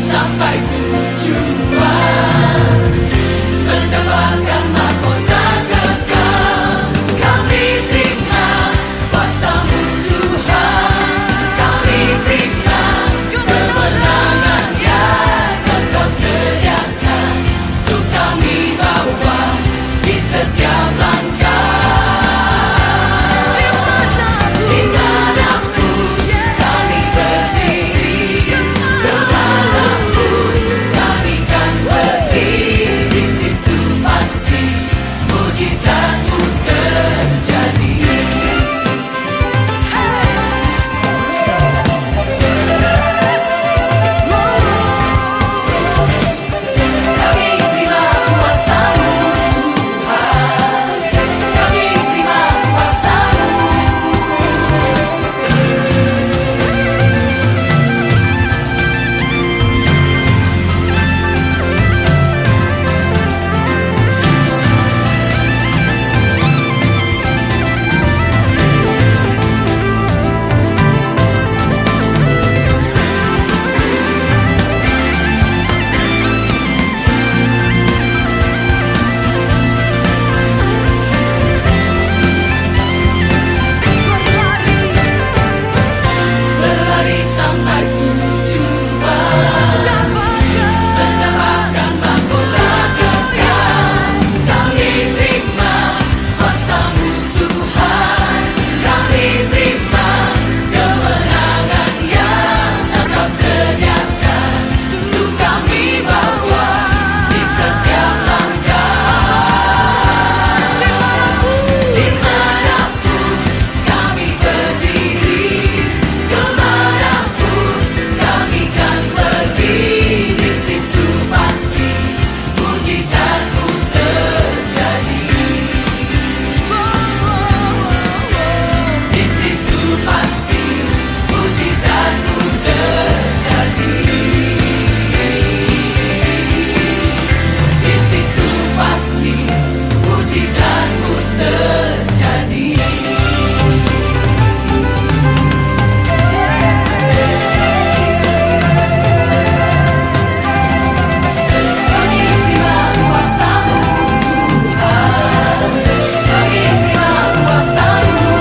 sampai tujuan, mendapatkan mahkota kekal. Kami terima kuasa-Mu Tuhan, kami terima kemenangan yang Engkau sediakan untuk kami bawa di setiap langkah. Dimanapun kami berdiri, kemanapun kami kan pergi, di situ pasti mujizat-Mu terjadi. Kami terima kuasa-Mu Tuhan, kami terima kuasa-Mu. Berlari sampai tujuan, mendapatkan mahkota kekal. Kami terima kuasa-Mu Tuhan, kami terima kemenangan yang Engkau sediakan untuk kami bawa di setiap langkah. Dimanapun kami berdiri, kemanapun kami kan pergi, di situ pasti mujizat-Mu terjadi. Di situ pasti mujizat-Mu terjadi. Di situ pasti mujizat-Mu terjadi. Kami terima kuasa-Mu Tuhan, kami terima kuasa-Mu.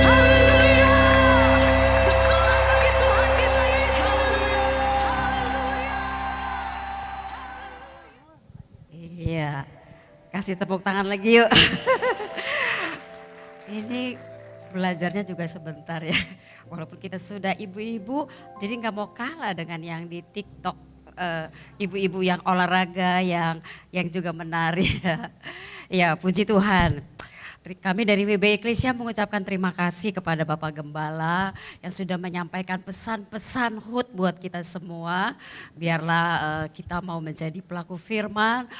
Haleluya, bersorak bagi Tuhan kita Yesus. Iya, kasih tepuk tangan lagi yuk. Ini belajarnya juga sebentar ya. Walaupun kita sudah ibu-ibu, jadi nggak mau kalah dengan yang di TikTok. Ibu-ibu yang olahraga, yang juga menari. Ya, puji Tuhan. Kami dari WBI Eklesia mengucapkan terima kasih kepada Bapak Gembala yang sudah menyampaikan pesan-pesan HUT buat kita semua. Biarlah kita mau menjadi pelaku firman,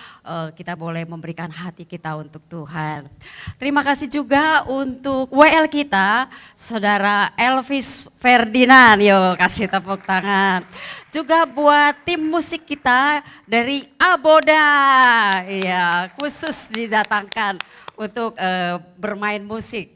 kita boleh memberikan hati kita untuk Tuhan. Terima kasih juga untuk WL kita, Saudara Elvis Ferdinand. Yuk kasih tepuk tangan. Juga buat tim musik kita dari Aboda, ya khusus didatangkan untuk bermain musik.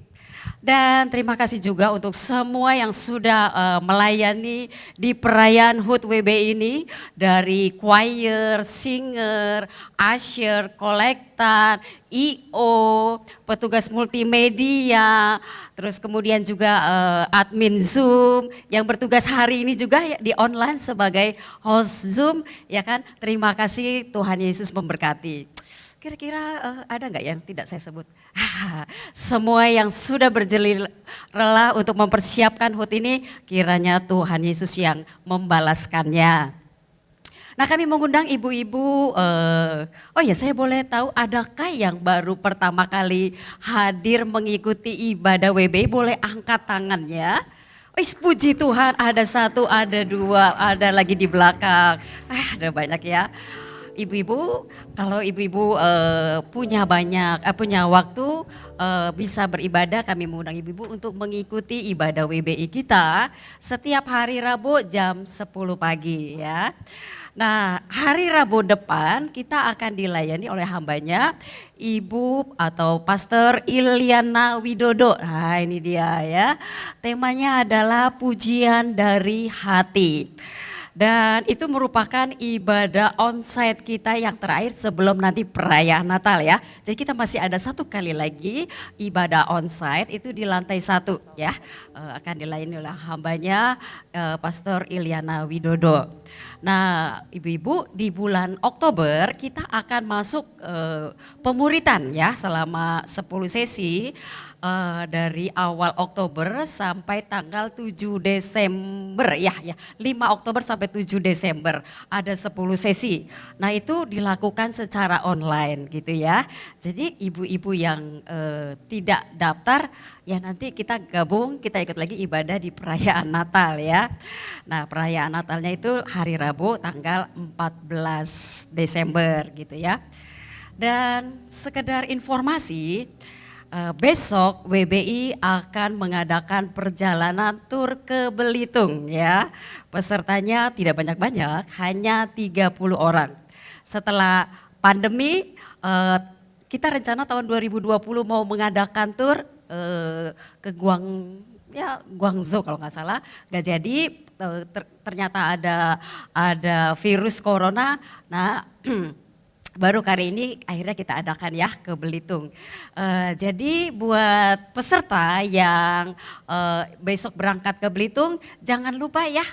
Dan terima kasih juga untuk semua yang sudah melayani di perayaan HUT WB ini, dari choir, singer, usher, kolektan, IO, petugas multimedia, terus kemudian juga admin Zoom yang bertugas hari ini juga di online sebagai host Zoom, ya kan? Terima kasih, Tuhan Yesus memberkati. Kira-kira ada nggak yang tidak saya sebut? Semua yang sudah berjelil rela untuk mempersiapkan HUT ini, kiranya Tuhan Yesus yang membalaskannya. Nah, kami mengundang ibu-ibu, oh ya saya boleh tahu adakah yang baru pertama kali hadir mengikuti ibadah WBI, boleh angkat tangannya. Puji Tuhan, ada satu, ada dua, ada lagi di belakang. Ada banyak ya. ibu-ibu, kalau ibu-ibu punya waktu bisa beribadah, kami mengundang ibu-ibu untuk mengikuti ibadah WBI kita setiap hari Rabu jam 10 pagi ya. Nah, hari Rabu depan kita akan dilayani oleh hambanya Ibu atau Pastor Ilyana Widodo. Nah, ini dia ya. Temanya adalah pujian dari hati. Dan itu merupakan ibadah onsite kita yang terakhir sebelum nanti perayaan Natal ya. Jadi kita masih ada satu kali lagi ibadah onsite itu di lantai 1 ya. Akan dilayani oleh hambanya Pastor Ilyana Widodo. Nah, ibu-ibu, di bulan Oktober kita akan masuk pemuritan ya selama 10 sesi dari awal Oktober sampai tanggal 7 Desember ya 5 Oktober sampai 7 Desember ada 10 sesi. Nah, itu dilakukan secara online gitu ya. Jadi ibu-ibu yang tidak daftar ya nanti kita gabung, kita ikut lagi ibadah di perayaan Natal ya. Nah, perayaan Natalnya itu hari Rabu tanggal 14 Desember gitu ya. Dan sekedar informasi, besok WBI akan mengadakan perjalanan tur ke Belitung ya. Pesertanya tidak banyak-banyak, hanya 30 orang. Setelah pandemi, kita rencana tahun 2020 mau mengadakan tur ke Guangzhou kalau nggak salah, nggak jadi. Ternyata ada virus corona. Nah, baru kali ini akhirnya kita adakan ya ke Belitung. Jadi buat peserta yang besok berangkat ke Belitung, jangan lupa ya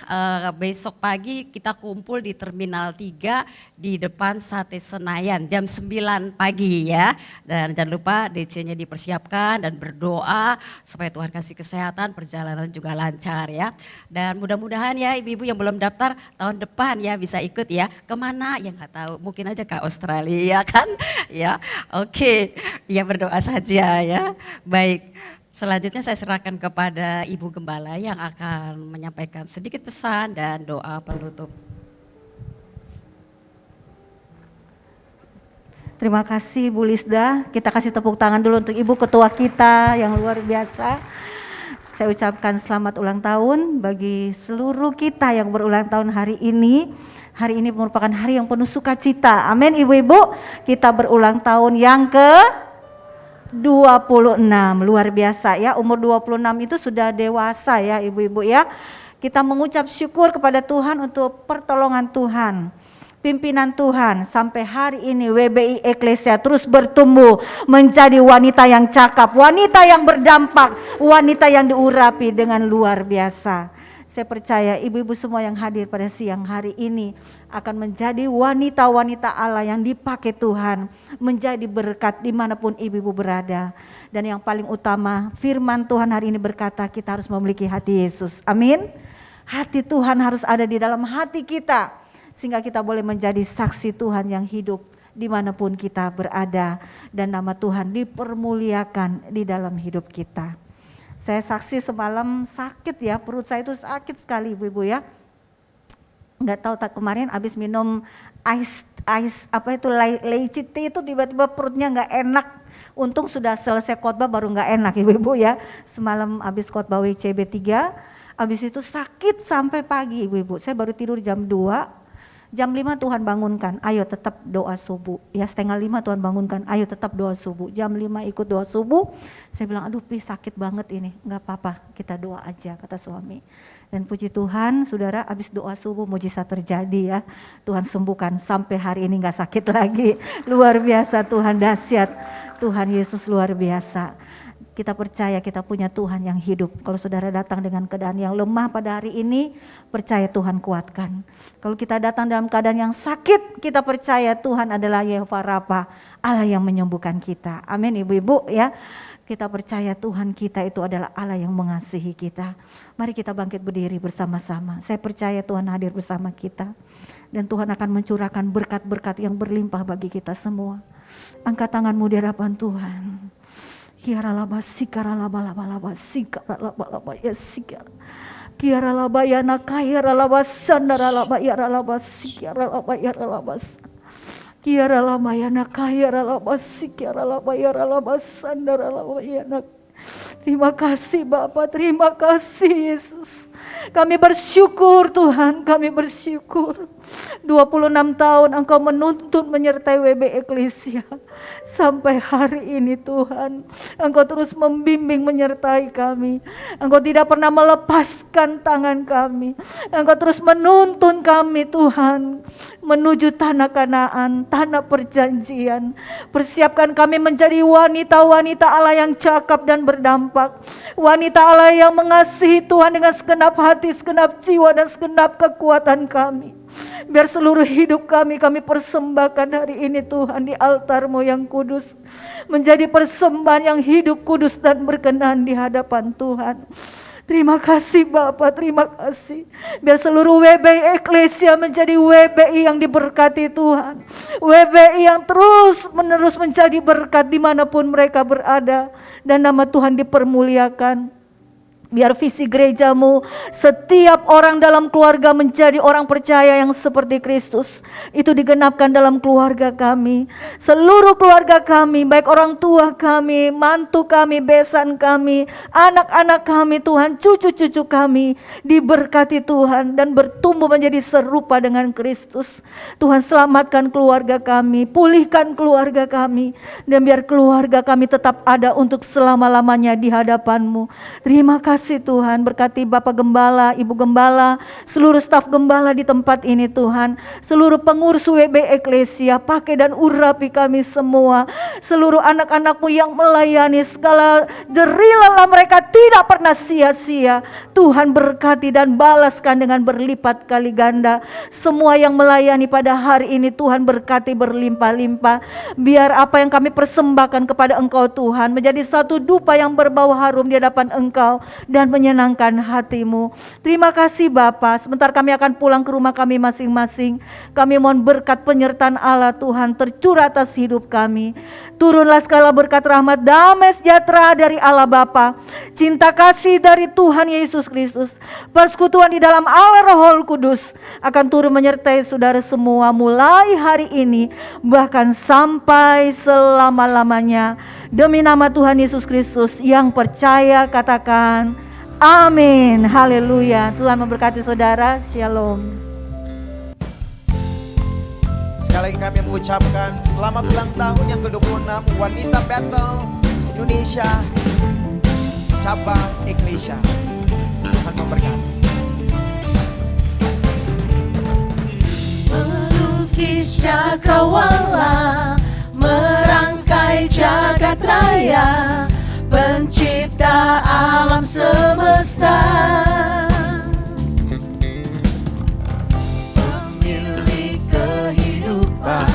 besok pagi kita kumpul di Terminal 3 di depan Sate Senayan jam 9 pagi ya. Dan jangan lupa DC-nya dipersiapkan dan berdoa supaya Tuhan kasih kesehatan, perjalanan juga lancar ya. Dan mudah-mudahan ya ibu-ibu yang belum daftar tahun depan ya bisa ikut ya. Kemana ya nggak tahu, mungkin aja ke Australia kan ya. Oke, ya berdoa saja ya. Baik, selanjutnya saya serahkan kepada Ibu Gembala yang akan menyampaikan sedikit pesan dan doa penutup. Terima kasih Bu Lisda, kita kasih tepuk tangan dulu untuk Ibu Ketua kita yang luar biasa. Saya ucapkan selamat ulang tahun bagi seluruh kita yang berulang tahun hari ini. Hari ini merupakan hari yang penuh sukacita. Amin ibu-ibu, kita berulang tahun yang ke 26, luar biasa ya. Umur 26 itu sudah dewasa ya ibu-ibu ya. Kita mengucap syukur kepada Tuhan untuk pertolongan Tuhan, pimpinan Tuhan sampai hari ini WBI Eklesia terus bertumbuh menjadi wanita yang cakap, wanita yang berdampak, wanita yang diurapi dengan luar biasa. Saya percaya ibu-ibu semua yang hadir pada siang hari ini akan menjadi wanita-wanita Allah yang dipakai Tuhan, menjadi berkat dimanapun ibu-ibu berada. Dan yang paling utama, firman Tuhan hari ini berkata kita harus memiliki hati Yesus. Amin. Hati Tuhan harus ada di dalam hati kita, sehingga kita boleh menjadi saksi Tuhan yang hidup dimanapun kita berada. Dan nama Tuhan dipermuliakan di dalam hidup kita. Saya saksi semalam sakit ya, perut saya itu sakit sekali ibu-ibu ya. Nggak tahu tak kemarin habis minum lecithe itu tiba-tiba perutnya nggak enak. Untung sudah selesai khotbah baru nggak enak ibu-ibu ya. Semalam habis khotbah WCB 3, habis itu sakit sampai pagi ibu-ibu. Saya baru tidur jam 2. Jam 5 Tuhan bangunkan, ayo tetap doa subuh. Ya 4:30 Tuhan bangunkan, ayo tetap doa subuh. Jam 5 ikut doa subuh. Saya bilang aduh please sakit banget ini. Enggak apa-apa, kita doa aja kata suami. Dan puji Tuhan saudara habis doa subuh mujizat terjadi ya. Tuhan sembuhkan sampai hari ini enggak sakit lagi. Luar biasa Tuhan, dahsyat. Tuhan Yesus luar biasa. Kita percaya kita punya Tuhan yang hidup. Kalau saudara datang dengan keadaan yang lemah pada hari ini, percaya Tuhan kuatkan. Kalau kita datang dalam keadaan yang sakit, kita percaya Tuhan adalah Yehova Rafa, Allah yang menyembuhkan kita. Amin ibu-ibu ya. Kita percaya Tuhan kita itu adalah Allah yang mengasihi kita. Mari kita bangkit berdiri bersama-sama. Saya percaya Tuhan hadir bersama kita. Dan Tuhan akan mencurahkan berkat-berkat yang berlimpah bagi kita semua. Angkat tanganmu di hadapan Tuhan. Kiara laba sikara laba laba laba sikara laba laba ya sikara. Kiara laba ya nakayara laba sandara laba yara laba sikara laba yara laba. Kiara lama yana kaya lama sikiara lama yara lama sandara lama yana. Terima kasih Bapak, terima kasih Yesus. Kami bersyukur Tuhan, kami bersyukur. 26 tahun Engkau menuntun menyertai WB Eklesia. Sampai hari ini Tuhan, Engkau terus membimbing menyertai kami. Engkau tidak pernah melepaskan tangan kami. Engkau terus menuntun kami Tuhan, menuju tanah Kanaan, tanah perjanjian. Persiapkan kami menjadi wanita-wanita Allah yang cakap dan berdampak. Wanita Allah yang mengasihi Tuhan dengan segenap hati, segenap jiwa dan segenap kekuatan kami. Biar seluruh hidup kami persembahkan hari ini Tuhan di altar-Mu yang kudus. Menjadi persembahan yang hidup, kudus dan berkenan di hadapan Tuhan. Terima kasih Bapak, terima kasih. Biar seluruh WBI Eklesia menjadi WBI yang diberkati Tuhan. WBI yang terus menerus menjadi berkat dimanapun mereka berada. Dan nama Tuhan dipermuliakan. Biar visi gereja-Mu, setiap orang dalam keluarga menjadi orang percaya yang seperti Kristus. Itu digenapkan dalam keluarga kami. Seluruh keluarga kami, baik orang tua kami, mantu kami, besan kami, anak-anak kami Tuhan, cucu-cucu kami, diberkati Tuhan dan bertumbuh menjadi serupa dengan Kristus. Tuhan selamatkan keluarga kami, pulihkan keluarga kami, dan biar keluarga kami tetap ada untuk selama-lamanya di hadapan-Mu. Terima kasih Tuhan, berkati Bapak Gembala, Ibu Gembala, seluruh staf Gembala di tempat ini Tuhan, seluruh pengurus WB Eklesia, pakai dan urapi kami semua, seluruh anak-anak-Mu yang melayani, segala jerih lelah mereka tidak pernah sia-sia. Tuhan berkati dan balaskan dengan berlipat kali ganda. Semua yang melayani pada hari ini Tuhan berkati berlimpah-limpah. Biar apa yang kami persembahkan kepada Engkau Tuhan menjadi satu dupa yang berbau harum di hadapan Engkau dan menyenangkan hati-Mu. Terima kasih Bapa. Sebentar kami akan pulang ke rumah kami masing-masing. Kami mohon berkat penyertaan Allah Tuhan tercurah atas hidup kami. Turunlah segala berkat rahmat, damai sejahtera dari Allah Bapa, cinta kasih dari Tuhan Yesus Kristus, persekutuan di dalam Allah Roh Kudus akan turun menyertai saudara semua mulai hari ini bahkan sampai selama-lamanya. Demi nama Tuhan Yesus Kristus yang percaya katakan amin. Haleluya. Tuhan memberkati saudara. Shalom. Sekali lagi kami mengucapkan selamat ulang tahun yang ke-26 Wanita Battle Indonesia Cabang Eklesia. Tuhan memberkati. Melukis cakrawala, merangkai jagat raya, pencipta alam semesta, pemilik kehidupan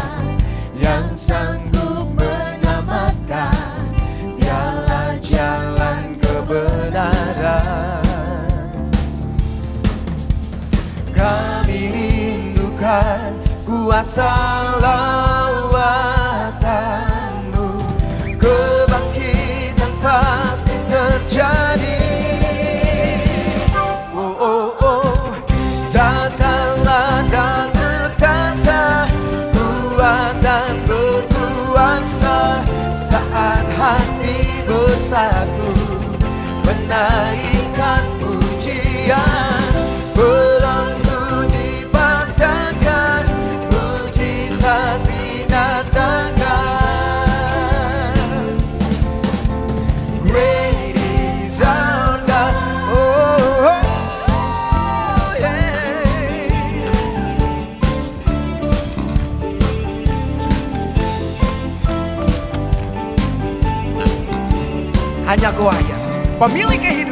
yang sanggup menyelamatkan dialah jalan kebenaran. Kami rindukan kuasa lawatan-Mu, kebangkitan pasti terjadi. Oh, oh, oh, datanglah dan bertata, kuat dan berkuasa, saat hati bersatu menaikkan pujian. Belenggu dipatahkan, mujizat dinyatakan. Great is our God. Oh, oh, yeah. Hanya Kau, pemilik kehidupan.